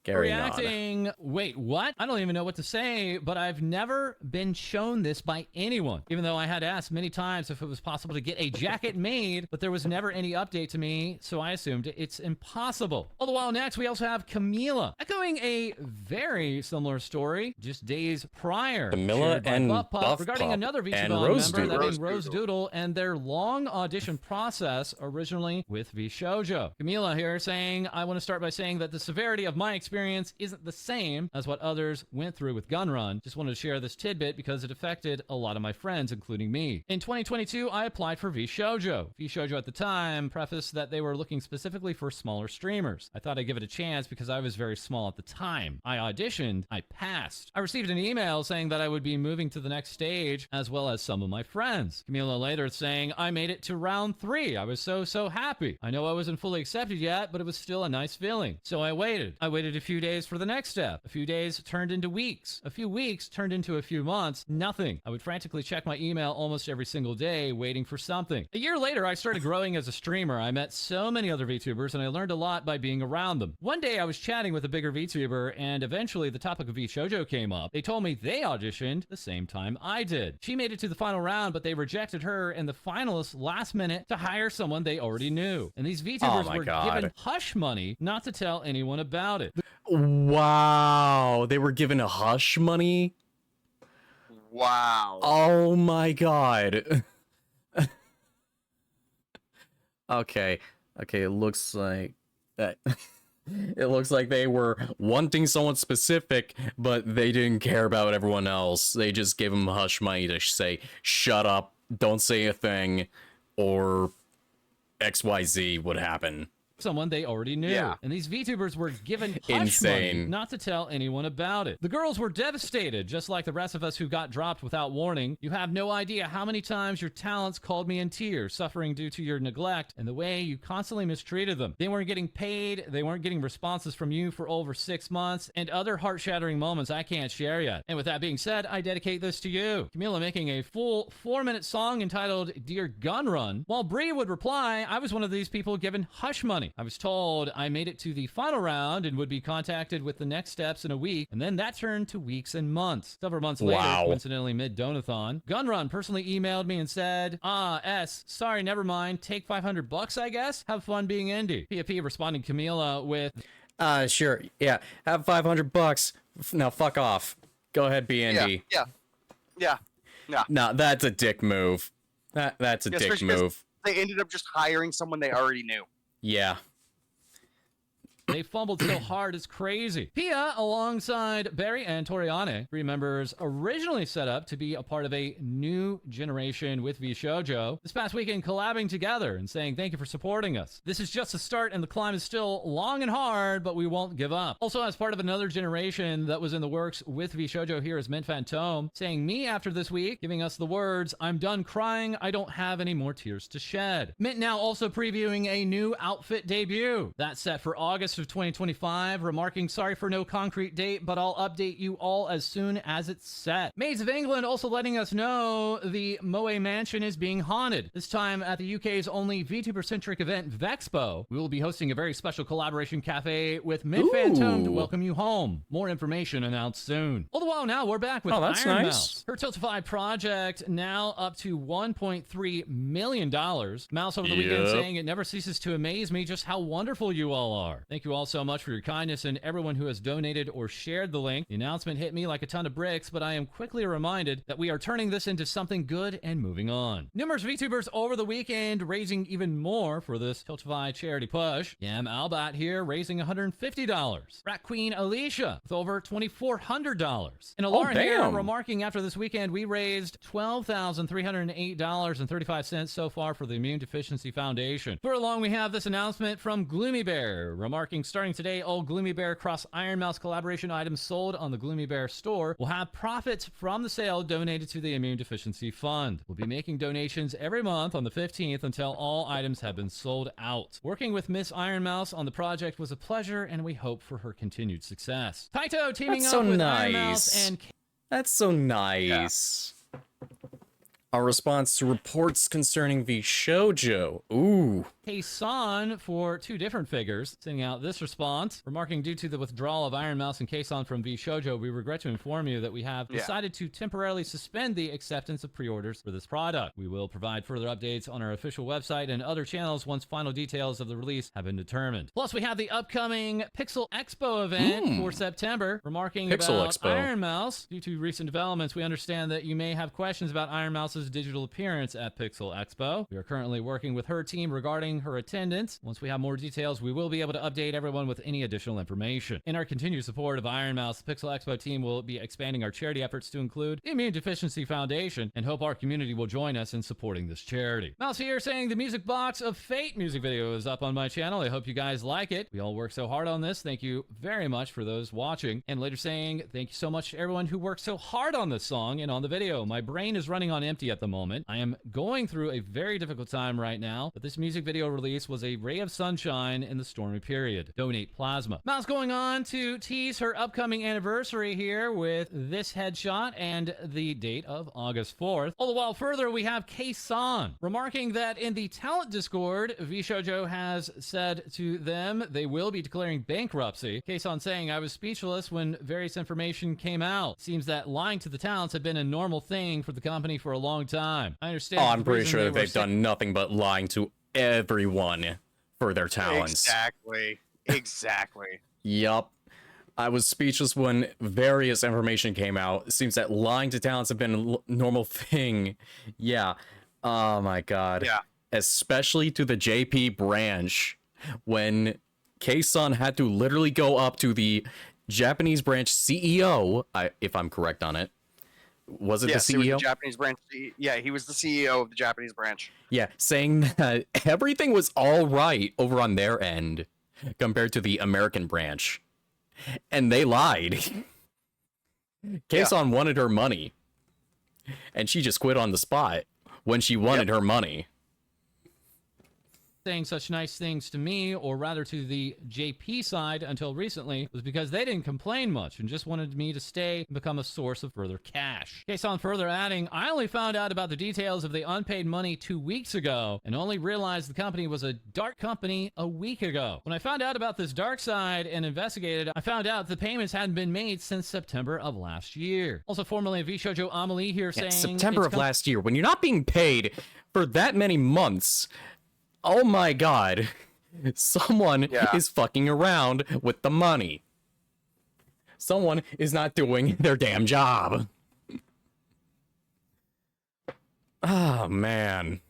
Reacting. Wait, what? I don't even know what to say, but I've never been shown this by anyone. Even though I had asked many times if it was possible to get a jacket made, but there was never any update to me, so I assumed it's impossible. All the while next, we also have Camila, echoing a very similar story just days prior. Camila and Buff regarding Pup another and VShojo member, that being Rose Rose Doodle, and their long audition process originally with VShojo. Camila here saying, I want to start by saying that the severity of my experience isn't the same as what others went through with Gunrun. Just wanted to share this tidbit because it affected a lot of my friends, including me. In 2022, I applied for VShojo. VShojo at the time prefaced that they were looking specifically for smaller streamers. I thought I'd give it a chance because I was very small at the time. I auditioned, I passed. I received an email saying that I would be moving to the next stage, as well as some of my friends. Camila later saying, I made it to round 3. I was so happy. I know I wasn't fully accepted yet, but it was still a nice feeling. So I waited. I waited a few days for the next step. A few days turned into weeks. A few weeks turned into a few months. Nothing. I would frantically check my email almost every single day, waiting for something. A year later, I started growing as a streamer. I met so many other VTubers, and I learned a lot by being around them. One day, I was chatting with a bigger VTuber, and eventually the topic of VShojo came up. They told me they auditioned the same time I did. She made it to the final round, but they rejected her and the finalists last minute to hire someone they already knew. And these VTubers were given hush money not to tell anyone about it. Wow, they were given a hush money? Wow. Oh my god. Okay, it looks like that. It looks like they were wanting someone specific, but they didn't care about everyone else. They just gave them hush money to say, shut up, don't say a thing, or XYZ would happen. Someone they already knew. Yeah. And these VTubers were given hush money not to tell anyone about it. The girls were devastated, just like the rest of us who got dropped without warning. You have no idea how many times your talents called me in tears, suffering due to your neglect and the way you constantly mistreated them. They weren't getting paid, they weren't getting responses from you for over 6 months, and other heart-shattering moments I can't share yet. And with that being said, I dedicate this to you. Camila making a full 4-minute song entitled Dear Gunrun, while Bree would reply, I was one of these people given hush money. I was told I made it to the final round and would be contacted with the next steps in a week, and then that turned to weeks and months. Several months later, coincidentally mid-donathon, Gunrun personally emailed me and said, sorry, never mind, take $500 I guess? Have fun being indie. PFP responding Camila with, sure, yeah, have $500, now fuck off. Go ahead, be indie. Yeah. No, that's a dick move. That's a dick move. They ended up just hiring someone they already knew. Yeah. They fumbled so hard it's crazy. Pia, alongside Barry and Toriane, 3 members originally set up to be a part of a new generation with VShojo, this past weekend collabing together and saying thank you for supporting us. This is just a start and the climb is still long and hard, but we won't give up. Also, as part of another generation that was in the works with VShojo, here is Mint Phantom saying me after this week, giving us the words, I'm done crying, I don't have any more tears to shed. Mint now also previewing a new outfit debut. That's set for August of 2025, remarking sorry for no concrete date, but I'll update you all as soon as it's set. Maids of England also letting us know the Moe Mansion is being haunted. This time at the UK's only VTuber-centric event, Vexpo. We will be hosting a very special collaboration cafe with Mint Phantom to welcome you home. More information announced soon. All the while now, we're back with Iron Mouse. Her Tiltify project now up to $1.3 million. Mouse over the weekend saying it never ceases to amaze me just how wonderful you all are. Thank you all so much for your kindness and everyone who has donated or shared the link. The announcement hit me like a ton of bricks, but I am quickly reminded that we are turning this into something good and moving on. Numerous VTubers over the weekend raising even more for this Tiltify charity push. Yam Albat here raising $150. Rat Queen Alicia with over $2,400. And Alara here remarking after this weekend we raised $12,308.35 so far for the Immune Deficiency Foundation. For along we have this announcement from Gloomy Bear remarking starting today all Gloomy Bear cross Iron Mouse collaboration items sold on the Gloomy Bear store will have profits from the sale donated to the Immune Deficiency Fund. We'll be making donations every month on the 15th until all items have been sold out. Working with Miss Iron Mouse on the project was a pleasure and we hope for her continued success. Taito teaming up with Iron Mouse and... That's so nice. Yeah. Our response to reports concerning VShojo. Ooh. Kaysan for 2 different figures, sending out this response, remarking due to the withdrawal of Iron Mouse and Kaysan from VShojo, we regret to inform you that we have decided to temporarily suspend the acceptance of pre-orders for this product. We will provide further updates on our official website and other channels once final details of the release have been determined. Plus, we have the upcoming Pixel Expo event for September, remarking about Iron Mouse. Due to recent developments, we understand that you may have questions about Iron Mouse's digital appearance at Pixel Expo. We are currently working with her team regarding her attendance. Once we have more details, we will be able to update everyone with any additional information. In our continued support of Iron Mouse, the Pixel Expo team will be expanding our charity efforts to include the Immune Deficiency Foundation and hope our community will join us in supporting this charity. Mouse here saying the Music Box of Fate music video is up on my channel. I hope you guys like it. We all work so hard on this. Thank you very much for those watching. And later saying thank you so much to everyone who worked so hard on this song and on the video. My brain is running on empty at the moment. I am going through a very difficult time right now, but this music video release was a ray of sunshine in the stormy period. Donate plasma. Mouse going on to tease her upcoming anniversary here with this headshot and the date of August 4th. All the while further, we have Kaysan remarking that in the talent Discord, VShojo has said to them they will be declaring bankruptcy. Kaysan saying, I was speechless when various information came out. Seems that lying to the talents had been a normal thing for the company for a long time. I understand. Oh, I'm pretty sure that they've done nothing but lying to everyone for their talents. Exactly. Yup. I was speechless when various information came out. It seems that lying to talents have been a normal thing. Yeah. Oh my god. Yeah. Especially to the JP branch, when Kaysan had to literally go up to the Japanese branch CEO, if I'm correct on it. Was it the CEO? He was the Japanese branch. Yeah, he was the CEO of the Japanese branch. Yeah, saying that everything was all right over on their end compared to the American branch. And they lied. Kaysan wanted her money. And she just quit on the spot when she wanted her money. Saying such nice things to me, or rather to the JP side until recently, was because they didn't complain much and just wanted me to stay and become a source of further cash. Kaysan further adding, I only found out about the details of the unpaid money 2 weeks ago and only realized the company was a dark company a week ago. When I found out about this dark side and investigated, I found out the payments hadn't been made since September of last year. Also formerly VShojo Amelie here saying... September of last year, when you're not being paid for that many months... Oh my god, someone is fucking around with the money. Someone is not doing their damn job. Oh man.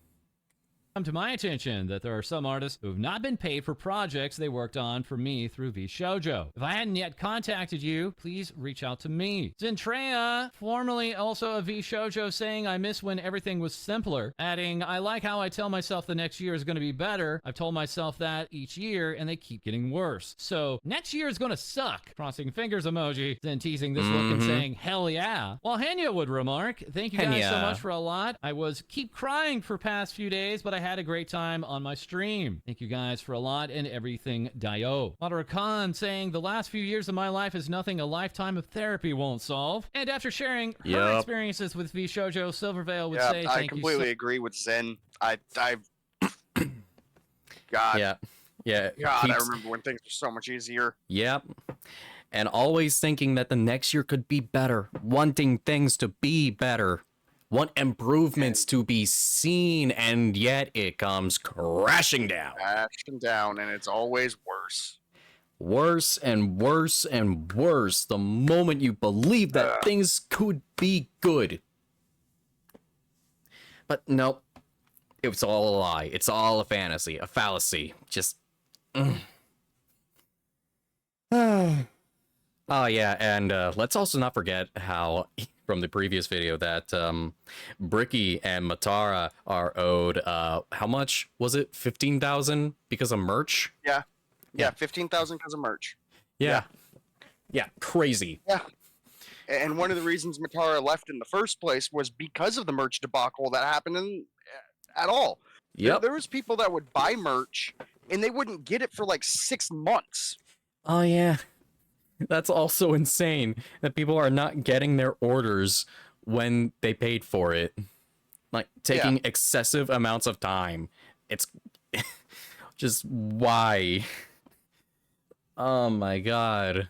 come to my attention that there are some artists who have not been paid for projects they worked on for me through VShojo. If I hadn't yet contacted you, please reach out to me. Zentrea, formerly also of VShojo, saying, I miss when everything was simpler, adding, I like how I tell myself the next year is going to be better. I've told myself that each year, and they keep getting worse. So next year is going to suck. Crossing fingers emoji, then teasing this look and saying, hell yeah. While Henya would remark, thank you guys so much for a lot. I was keep crying for past few days, but I had a great time on my stream. Thank you guys for a lot and everything, Dio. Madara Khan saying, the last few years of my life is nothing a lifetime of therapy won't solve. And after sharing her experiences with VShojo, Silverveil would say, thank you. I completely agree with Zen. God. Yeah. God, I remember when things were so much easier. Yep. And always thinking that the next year could be better, wanting things to be better, want improvements to be seen, and yet it comes crashing down. Crashing down, and it's always worse. Worse and worse and worse the moment you believe that things could be good. But nope. It's all a lie. It's all a fantasy, a fallacy. Just... Oh yeah, and let's also not forget how, from the previous video, that Bricky and Matara are owed, how much was it? 15,000 because of merch? Yeah, 15,000 because of merch. Yeah, crazy. Yeah. And one of the reasons Matara left in the first place was because of the merch debacle that happened at all. Yep. There was people that would buy merch, and they wouldn't get it for like 6 months. Oh yeah. That's also insane that people are not getting their orders when they paid for it. Like, taking excessive amounts of time. It's just why? Oh my god.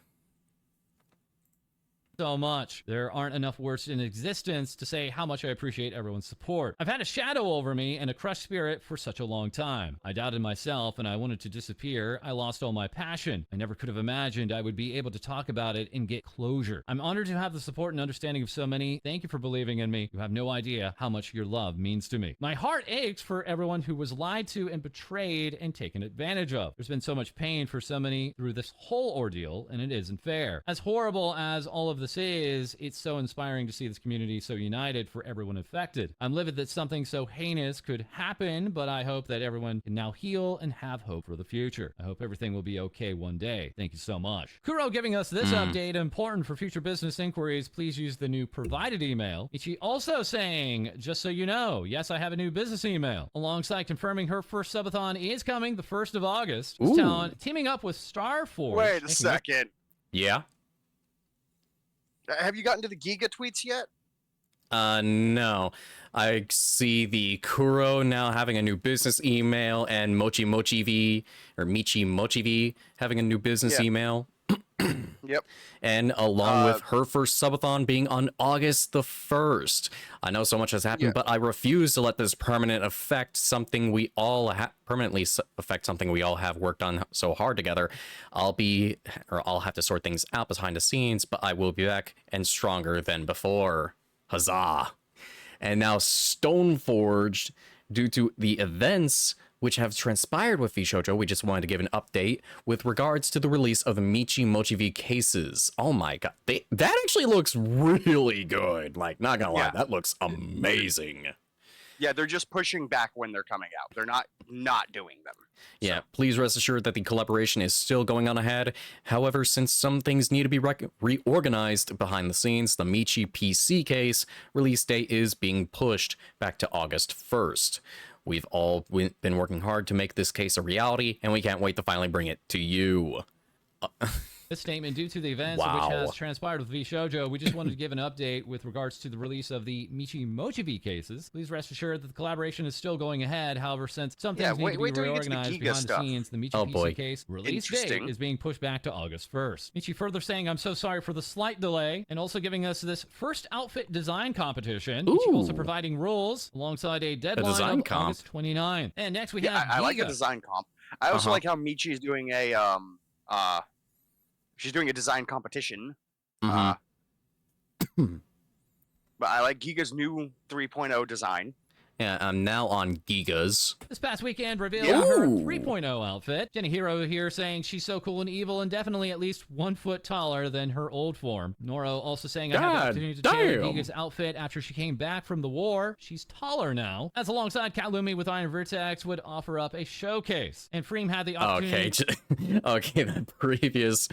So much. There aren't enough words in existence to say how much I appreciate everyone's support. I've had a shadow over me and a crushed spirit for such a long time. I doubted myself and I wanted to disappear. I lost all my passion. I never could have imagined I would be able to talk about it and get closure. I'm honored to have the support and understanding of so many. Thank you for believing in me. You have no idea how much your love means to me. My heart aches for everyone who was lied to and betrayed and taken advantage of. There's been so much pain for so many through this whole ordeal, and it isn't fair. As horrible as all of this is, it's so inspiring to see this community so united for everyone affected. I'm livid that something so heinous could happen, but I hope that everyone can now heal and have hope for the future. I hope everything will be okay one day. Thank you so much. Kuro giving us this update, important for future business inquiries. Please use the new provided email. Ichi also saying, just so you know, yes, I have a new business email. Alongside confirming her first subathon is coming the 1st of August. Teaming up with Starforge. Wait a second. Yeah? Have you gotten to the Giga tweets yet? No. I see the Kuro now having a new business email, and Michi Mochi V having a new business email. Yep. And along with her first subathon being on August the 1st. I know so much has happened, but I refuse to let this permanently affect something we all have worked on so hard together. I'll have to sort things out behind the scenes, but I will be back and stronger than before. Huzzah. And now Stoneforged, due to the events which have transpired with VShojo, we just wanted to give an update with regards to the release of the Michi Mochi V cases. Oh my god, that actually looks really good. Like, not gonna lie, that looks amazing. Yeah, they're just pushing back when they're coming out. They're not doing them. Yeah, please rest assured that the collaboration is still going on ahead. However, since some things need to be reorganized behind the scenes, the Michi PC case release date is being pushed back to August 1st. We've all been working hard to make this case a reality, and we can't wait to finally bring it to you. This statement, due to the events which has transpired with VShojo, we just wanted to give an update with regards to the release of the Michi Mochi V cases. Please rest assured that the collaboration is still going ahead. However, since some things need to be reorganized behind the scenes, the Michi PC case release date is being pushed back to August 1st. Michi further saying, I'm so sorry for the slight delay, and also giving us this first outfit design competition. Michi also providing rules alongside a deadline of August 29th. And next we have I like the design comp. I also like how Michi is doing a she's doing a design competition. But I like Giga's new 3.0 design. Yeah, I'm now on Gigas. This past weekend revealed her 3.0 outfit. Jenny Hero here saying she's so cool and evil and definitely at least 1 foot taller than her old form. Noro also saying I had the opportunity to share Giga's outfit after she came back from the war. She's taller now. As alongside Katlumi with Iron Vertex would offer up a showcase. And Freem had the opportunity... Okay, that previous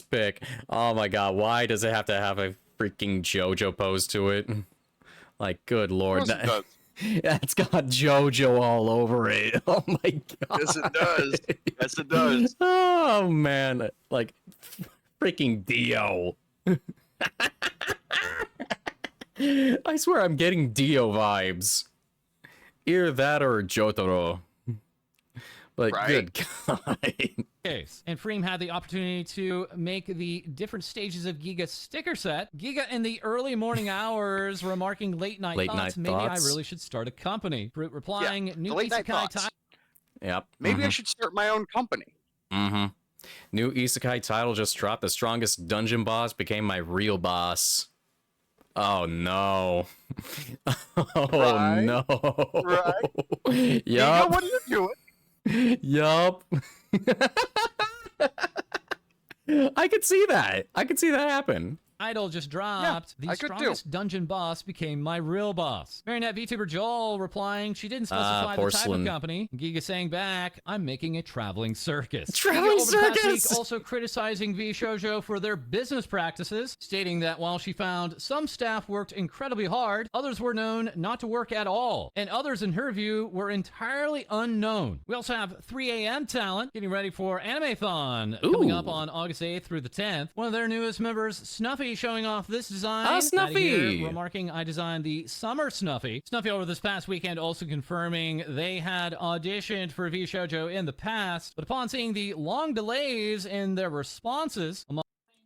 pic. Oh my god, why does it have to have a freaking JoJo pose to it? Like, good lord. It's got JoJo all over it. Oh my god. Yes, it does. Yes, it does. Oh man, like freaking Dio. I swear I'm getting Dio vibes. Either that or Jotaro. But good god. And Freem had the opportunity to make the different stages of Giga's sticker set. Giga in the early morning hours remarking late night thoughts. Maybe I really should start a company. Fruit replying, new isekai title. Yep. Maybe I should start my own company. New isekai title just dropped. The strongest dungeon boss became my real boss. Oh no. Oh no. Right? Yup. What are you doing? Yup. I could see that. I could see that happen. Idol just dropped. The strongest dungeon boss became my real boss. Marionette VTuber Joel replying, she didn't specify the type of company. Giga saying back, I'm making a traveling circus. Traveling circus! Week also criticizing VShojo for their business practices, stating that while she found some staff worked incredibly hard, others were known not to work at all, and others in her view were entirely unknown. We also have 3 a.m. talent getting ready for Animathon coming up on August 8th through the 10th. One of their newest members, Snuffy, showing off this design. Snuffy! Remarking, I designed the summer Snuffy. Snuffy over this past weekend also confirming they had auditioned for VShojo in the past, but upon seeing the long delays in their responses,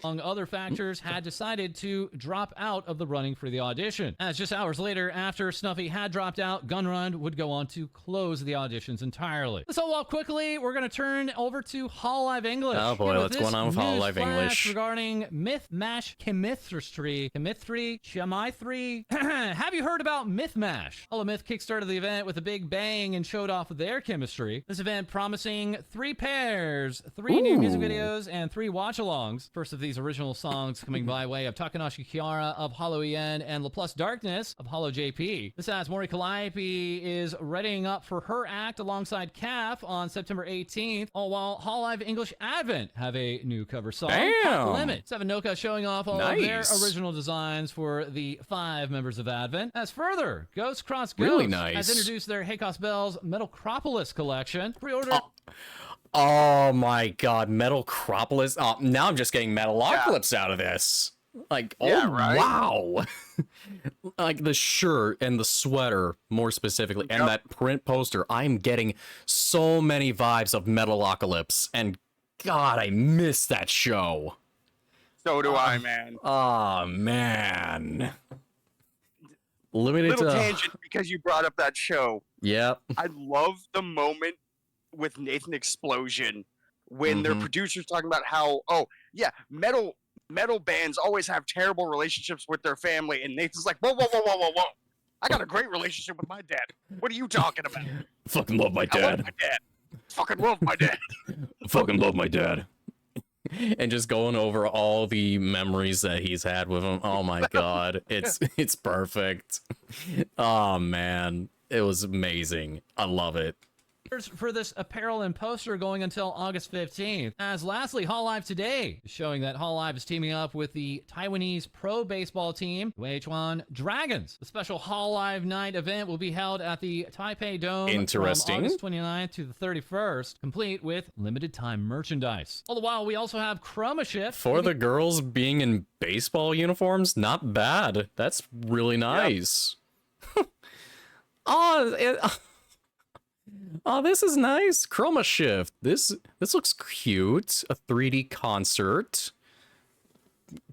among other factors, had decided to drop out of the running for the audition. As just hours later, after Snuffy had dropped out, Gunrun would go on to close the auditions entirely. So while quickly, we're going to turn over to Hololive English. Oh boy, what's going on with Hololive English? Regarding Myth Mash Chemistry. Have you heard about Myth Mash? Holomyth kickstarted the event with a big bang and showed off their chemistry. This event promising 3 pairs, 3 new music videos, and 3 watch-alongs. First of these original songs coming by way of Takanashi Kiara of Hollow EN and LaPlus Darkness of Hollow JP. This as Mori Calliope is readying up for her act alongside Calf on September 18th, all while Hololive English Advent have a new cover song, Hot Limit. Seven Noka showing off all of their original designs for the 5 members of Advent. As further, Ghost Cross Ghost has introduced their Heikos Bell's Metalcropolis collection. Pre-order... Oh my god, Metalcropolis. Oh, now I'm just getting Metalocalypse out of this. Like, wow. Like the shirt and the sweater, more specifically, and that print poster. I'm getting so many vibes of Metalocalypse, and god, I miss that show. So do I, man. Oh, man. Limited little tangent because you brought up that show. Yep. I love the moment with Nathan Explosion when their producers talking about how metal bands always have terrible relationships with their family, and Nathan's like, whoa, I got a great relationship with my dad. What are you talking about? Fucking love my dad. I love my dad. Fucking love my dad. Fucking love my dad. And just going over all the memories that he's had with him. Oh my god, it's perfect. Oh man, it was amazing. I love it. For this apparel and poster going until August 15th. As lastly, Hololive Today is showing that Hololive is teaming up with the Taiwanese pro baseball team, Weichuan Dragons. The special Hololive Night event will be held at the Taipei Dome from August 29th to the 31st, complete with limited time merchandise. All the while, we also have Chroma Shift. For the girls being in baseball uniforms, not bad. That's really nice. Yep. Oh, this is nice. Chroma Shift. This looks cute. A 3D concert.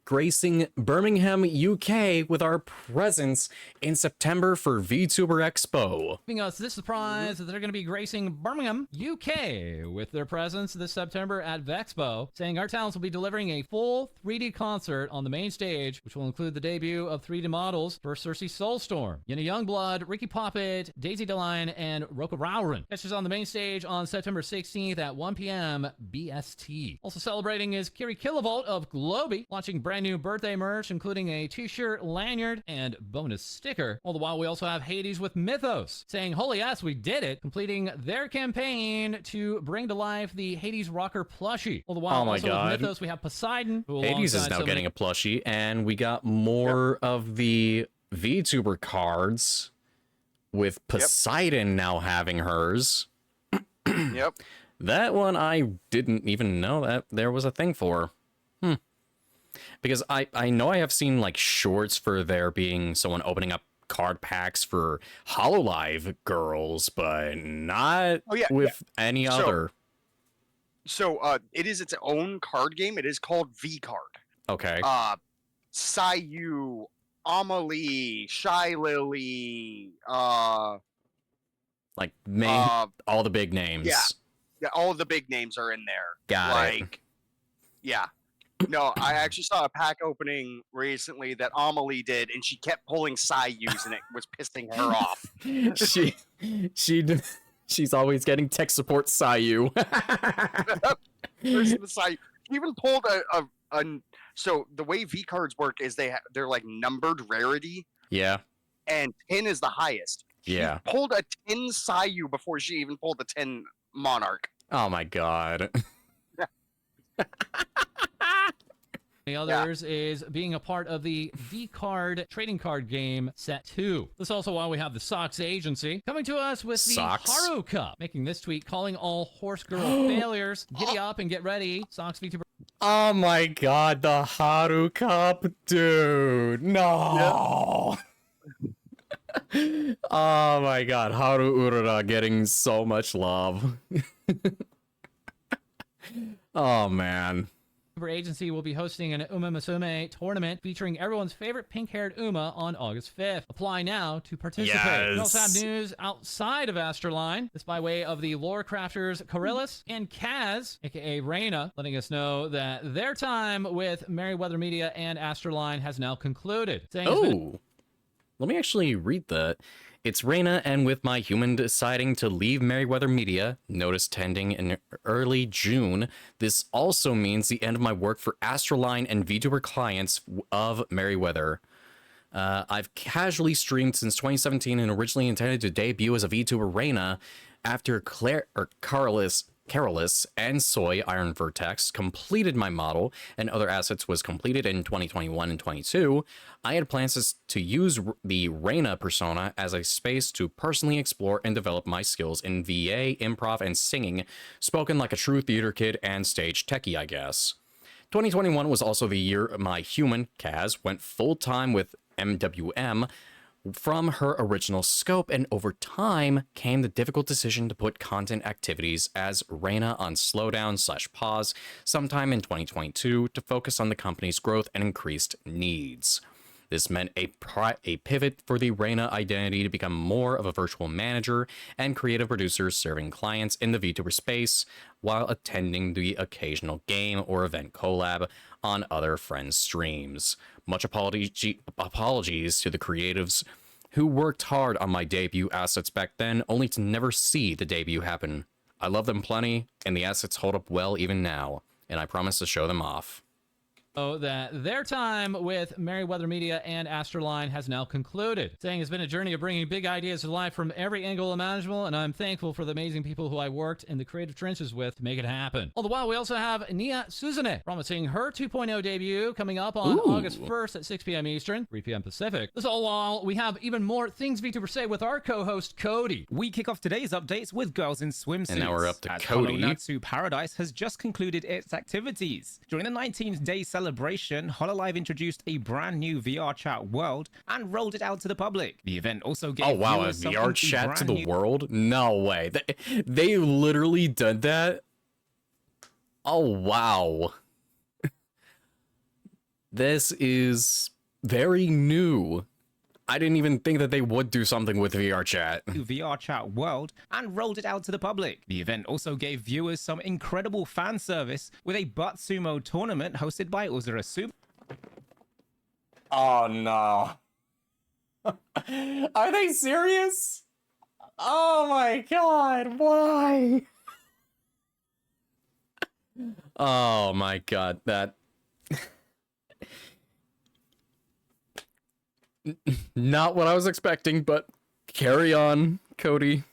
gracing Birmingham, UK with our presence in September for VTuber Expo. Giving us this surprise that they're going to be gracing Birmingham, UK with their presence this September at Vexpo, saying our talents will be delivering a full 3D concert on the main stage, which will include the debut of 3D models for Cersei Soulstorm, Yenna Youngblood, Ricky Poppet, Daisy Deline, and Roka Rauren. Catch us on the main stage on September 16th at 1 p.m. BST. Also celebrating is Kiri Kilovolt of Globy, launching brand new birthday merch, including a t-shirt, lanyard, and bonus sticker. All the while, we also have Hades with Mythos, saying, holy yes, we did it, completing their campaign to bring to life the Hades Rocker plushie. All the while, Oh my also God. with Mythos, we have Poseidon, who Hades is alongside now so getting many- a plushie, and we got more of the VTuber cards with Poseidon now having hers. Yep. That one I didn't even know that there was a thing for. Because I know I have seen like shorts for there being someone opening up card packs for HoloLive girls, but not with any other. So it is its own card game. It is called V Card. Okay. Sayu, Amelie, Shy Lily, Like all the big names. Yeah, all of the big names are in there. Got it. Yeah. No, I actually saw a pack opening recently that Amelie did, and she kept pulling Sayus, and it was pissing her off. She's always getting tech support Sayu. There's the Sayu. She even pulled a so the way V cards work is they're like numbered rarity. Yeah. And 10 is the highest. She pulled a 10 Sayu before she even pulled the 10 Monarch. Oh my God. The others is being a part of the V-Card trading card game set 2. This is also why we have the Socks Agency coming to us with the Haru Cup, making this tweet calling all horse girl failures. Giddy up and get ready. Socks VTuber. Oh my God, the Haru Cup, dude. No. Oh my God, Haru Urara getting so much love. Oh man. Agency will be hosting an Uma Musume tournament featuring everyone's favorite pink-haired Uma on August 5th. Apply now to participate. Yes. We also have news outside of Astroline. This by way of the lore crafters Coryllis and Kaz, aka Reyna, letting us know that their time with Merryweather Media and Astroline has now concluded. Oh, let me actually read that. It's Reyna, and with my human deciding to leave Merryweather Media, notice tending in early June, this also means the end of my work for Astroline and VTuber clients of Merryweather. I've casually streamed since 2017 and originally intended to debut as a VTuber Reyna after Carolus and Soy Iron Vertex completed my model and other assets was completed in 2021 and 22. I had plans to use the Reyna persona as a space to personally explore and develop my skills in VA, improv, and singing, spoken like a true theater kid and stage techie, I guess. 2021 was also the year my human, Kaz, went full-time with MWM from her original scope, and over time came the difficult decision to put content activities as Reyna on slowdown/pause sometime in 2022 to focus on the company's growth and increased needs. This meant a pivot for the Reyna identity to become more of a virtual manager and creative producer serving clients in the VTuber space while attending the occasional game or event collab on other friends' streams. Much apologies to the creatives who worked hard on my debut assets back then, only to never see the debut happen. I love them plenty, and the assets hold up well even now, and I promise to show them off. That their time with Merryweather Media and Astroline has now concluded, saying it's been a journey of bringing big ideas to life from every angle imaginable, and I'm thankful for the amazing people who I worked in the creative trenches with to make it happen. All the while, we also have Nia Suzune promising her 2.0 debut coming up on August 1st at 6 p.m. Eastern, 3 p.m. Pacific. This all while we have even more things VTuber say with our co-host Cody. We kick off today's updates with Girls in Swimsuits. And now we're up to as Cody. Holonatsu Paradise has just concluded its activities. During the 19th day celebration, HoloLive introduced a brand new VR chat world and rolled it out to the public. The event also gave a viewers something VR chat to the new... world? No way. They literally did that? Oh, wow. This is very new. I didn't even think that they would do something with VR chat. VR chat world and rolled it out to the public. The event also gave viewers some incredible fan service with a butt sumo tournament hosted by Uzura Super. Oh no. Are they serious? Oh my god, why? Oh my god, that... Not what I was expecting, but carry on, Cody.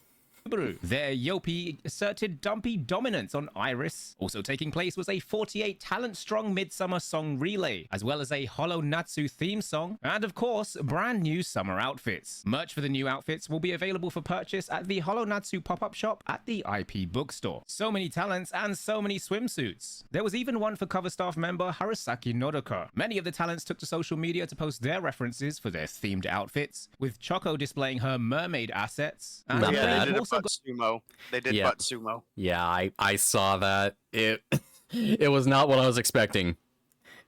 Their Yopi asserted dumpy dominance on Iris. Also taking place was a 48 talent-strong Midsummer song relay, as well as a Hollow Natsu theme song, and of course, brand new summer outfits. Merch for the new outfits will be available for purchase at the Hollow Natsu pop-up shop at the IP bookstore. So many talents and so many swimsuits. There was even one for cover staff member Harasaki Nodoka. Many of the talents took to social media to post their references for their themed outfits, with Choco displaying her mermaid assets. And Not Yeah, bad. they did also butt sumo. They did Yeah. butt sumo. Yeah, I saw that. It was not what I was expecting.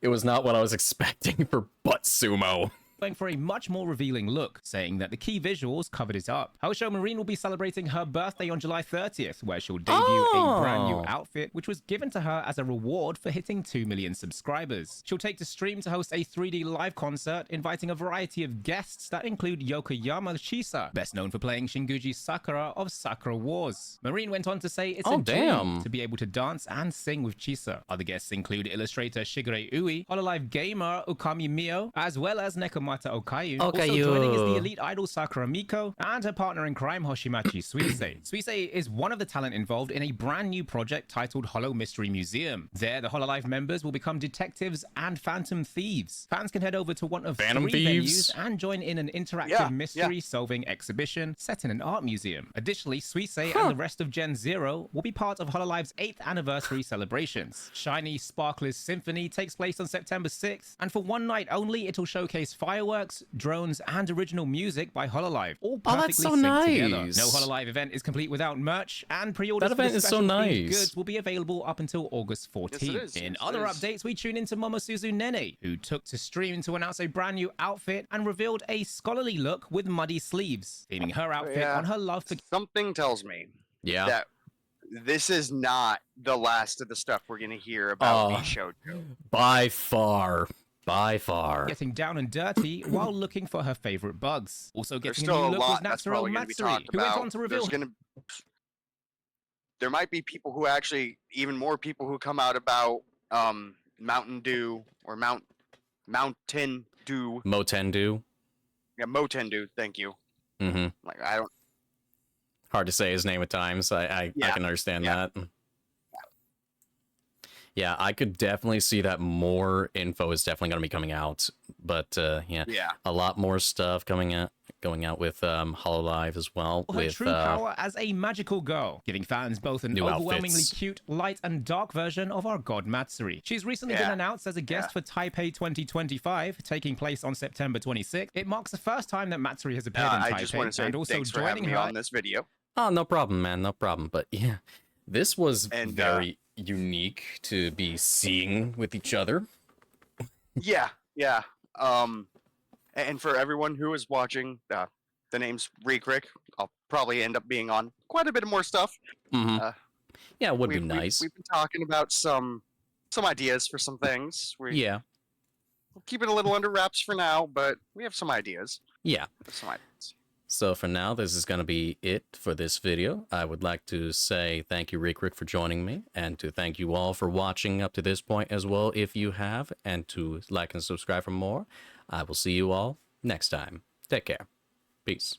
It was not what I was expecting for butt sumo. going for a much more revealing look, saying that the key visuals covered it up. Hosho Marine will be celebrating her birthday on July 30th, where she'll debut a brand new outfit, which was given to her as a reward for hitting 2 million subscribers. She'll take to stream to host a 3D live concert, inviting a variety of guests that include Yokoyama Shisa, best known for playing Shinguji Sakura of Sakura Wars. Marine went on to say it's a dream to be able to dance and sing with Chisa. Other guests include illustrator Shigure Ui, Hololive gamer Okami Mio, as well as Nekomata Okayu. Also joining is the elite idol Sakura Miko and her partner in crime Hoshimachi Suisei. Suisei is one of the talent involved in a brand new project titled Hollow Mystery Museum. There, the Hololive members will become detectives and phantom thieves. Fans can head over to one of 3 venues and join in an interactive mystery-solving exhibition set in an art museum. Additionally, Suisei and the rest of Gen Zero will be part of Hololive's 8th anniversary celebrations. Shiny Sparkler's Symphony takes place on September 6th, and for one night only, it'll showcase fireworks, drones, and original music by Hololive, all perfectly synced together. No Hololive event is complete without merch, and pre-orders for the special themed goods will be available up until August 14th. In other updates, we tune into Momosuzu Nene, who took to stream to announce a brand new outfit and revealed a scholarly look with muddy sleeves, theming her outfit on her love for... Something tells me that this is not the last of the stuff we're going to hear about VShojo. By far. By far. Getting down and dirty while looking for her favorite bugs. Also getting a new look was Natsuro Matsuri, who went on to reveal... There might be people who actually, even more people who come out about Mountain Dew or Mountain Dew. Motendu. Yeah, Motendu, thank you. Mm-hmm. Like, I don't... Hard to say his name at times. I can understand that. Yeah, I could definitely see that more info is definitely going to be coming out. But a lot more stuff going out with Hololive as well. Her true power as a magical girl, giving fans both an overwhelmingly cute, light, and dark version of our god Matsuri. She's recently been announced as a guest for Taipei 2025, taking place on September 26th. It marks the first time that Matsuri has appeared in Taipei, I just want to say and also thanks for joining having me her on this video. Oh, no problem, man. No problem. But yeah, this was very unique to be seeing with each other. Yeah. And for everyone who is watching, the name's Rekrick. I'll probably end up being on quite a bit more stuff. Yeah, it would be nice. We've been talking about some ideas for some things. We'll keep it a little under wraps for now, but we have some ideas. Yeah. Some ideas. So for now, this is going to be it for this video. I would like to say thank you, Rekrick, for joining me, and to thank you all for watching up to this point as well, if you have, and to like and subscribe for more. I will see you all next time. Take care. Peace.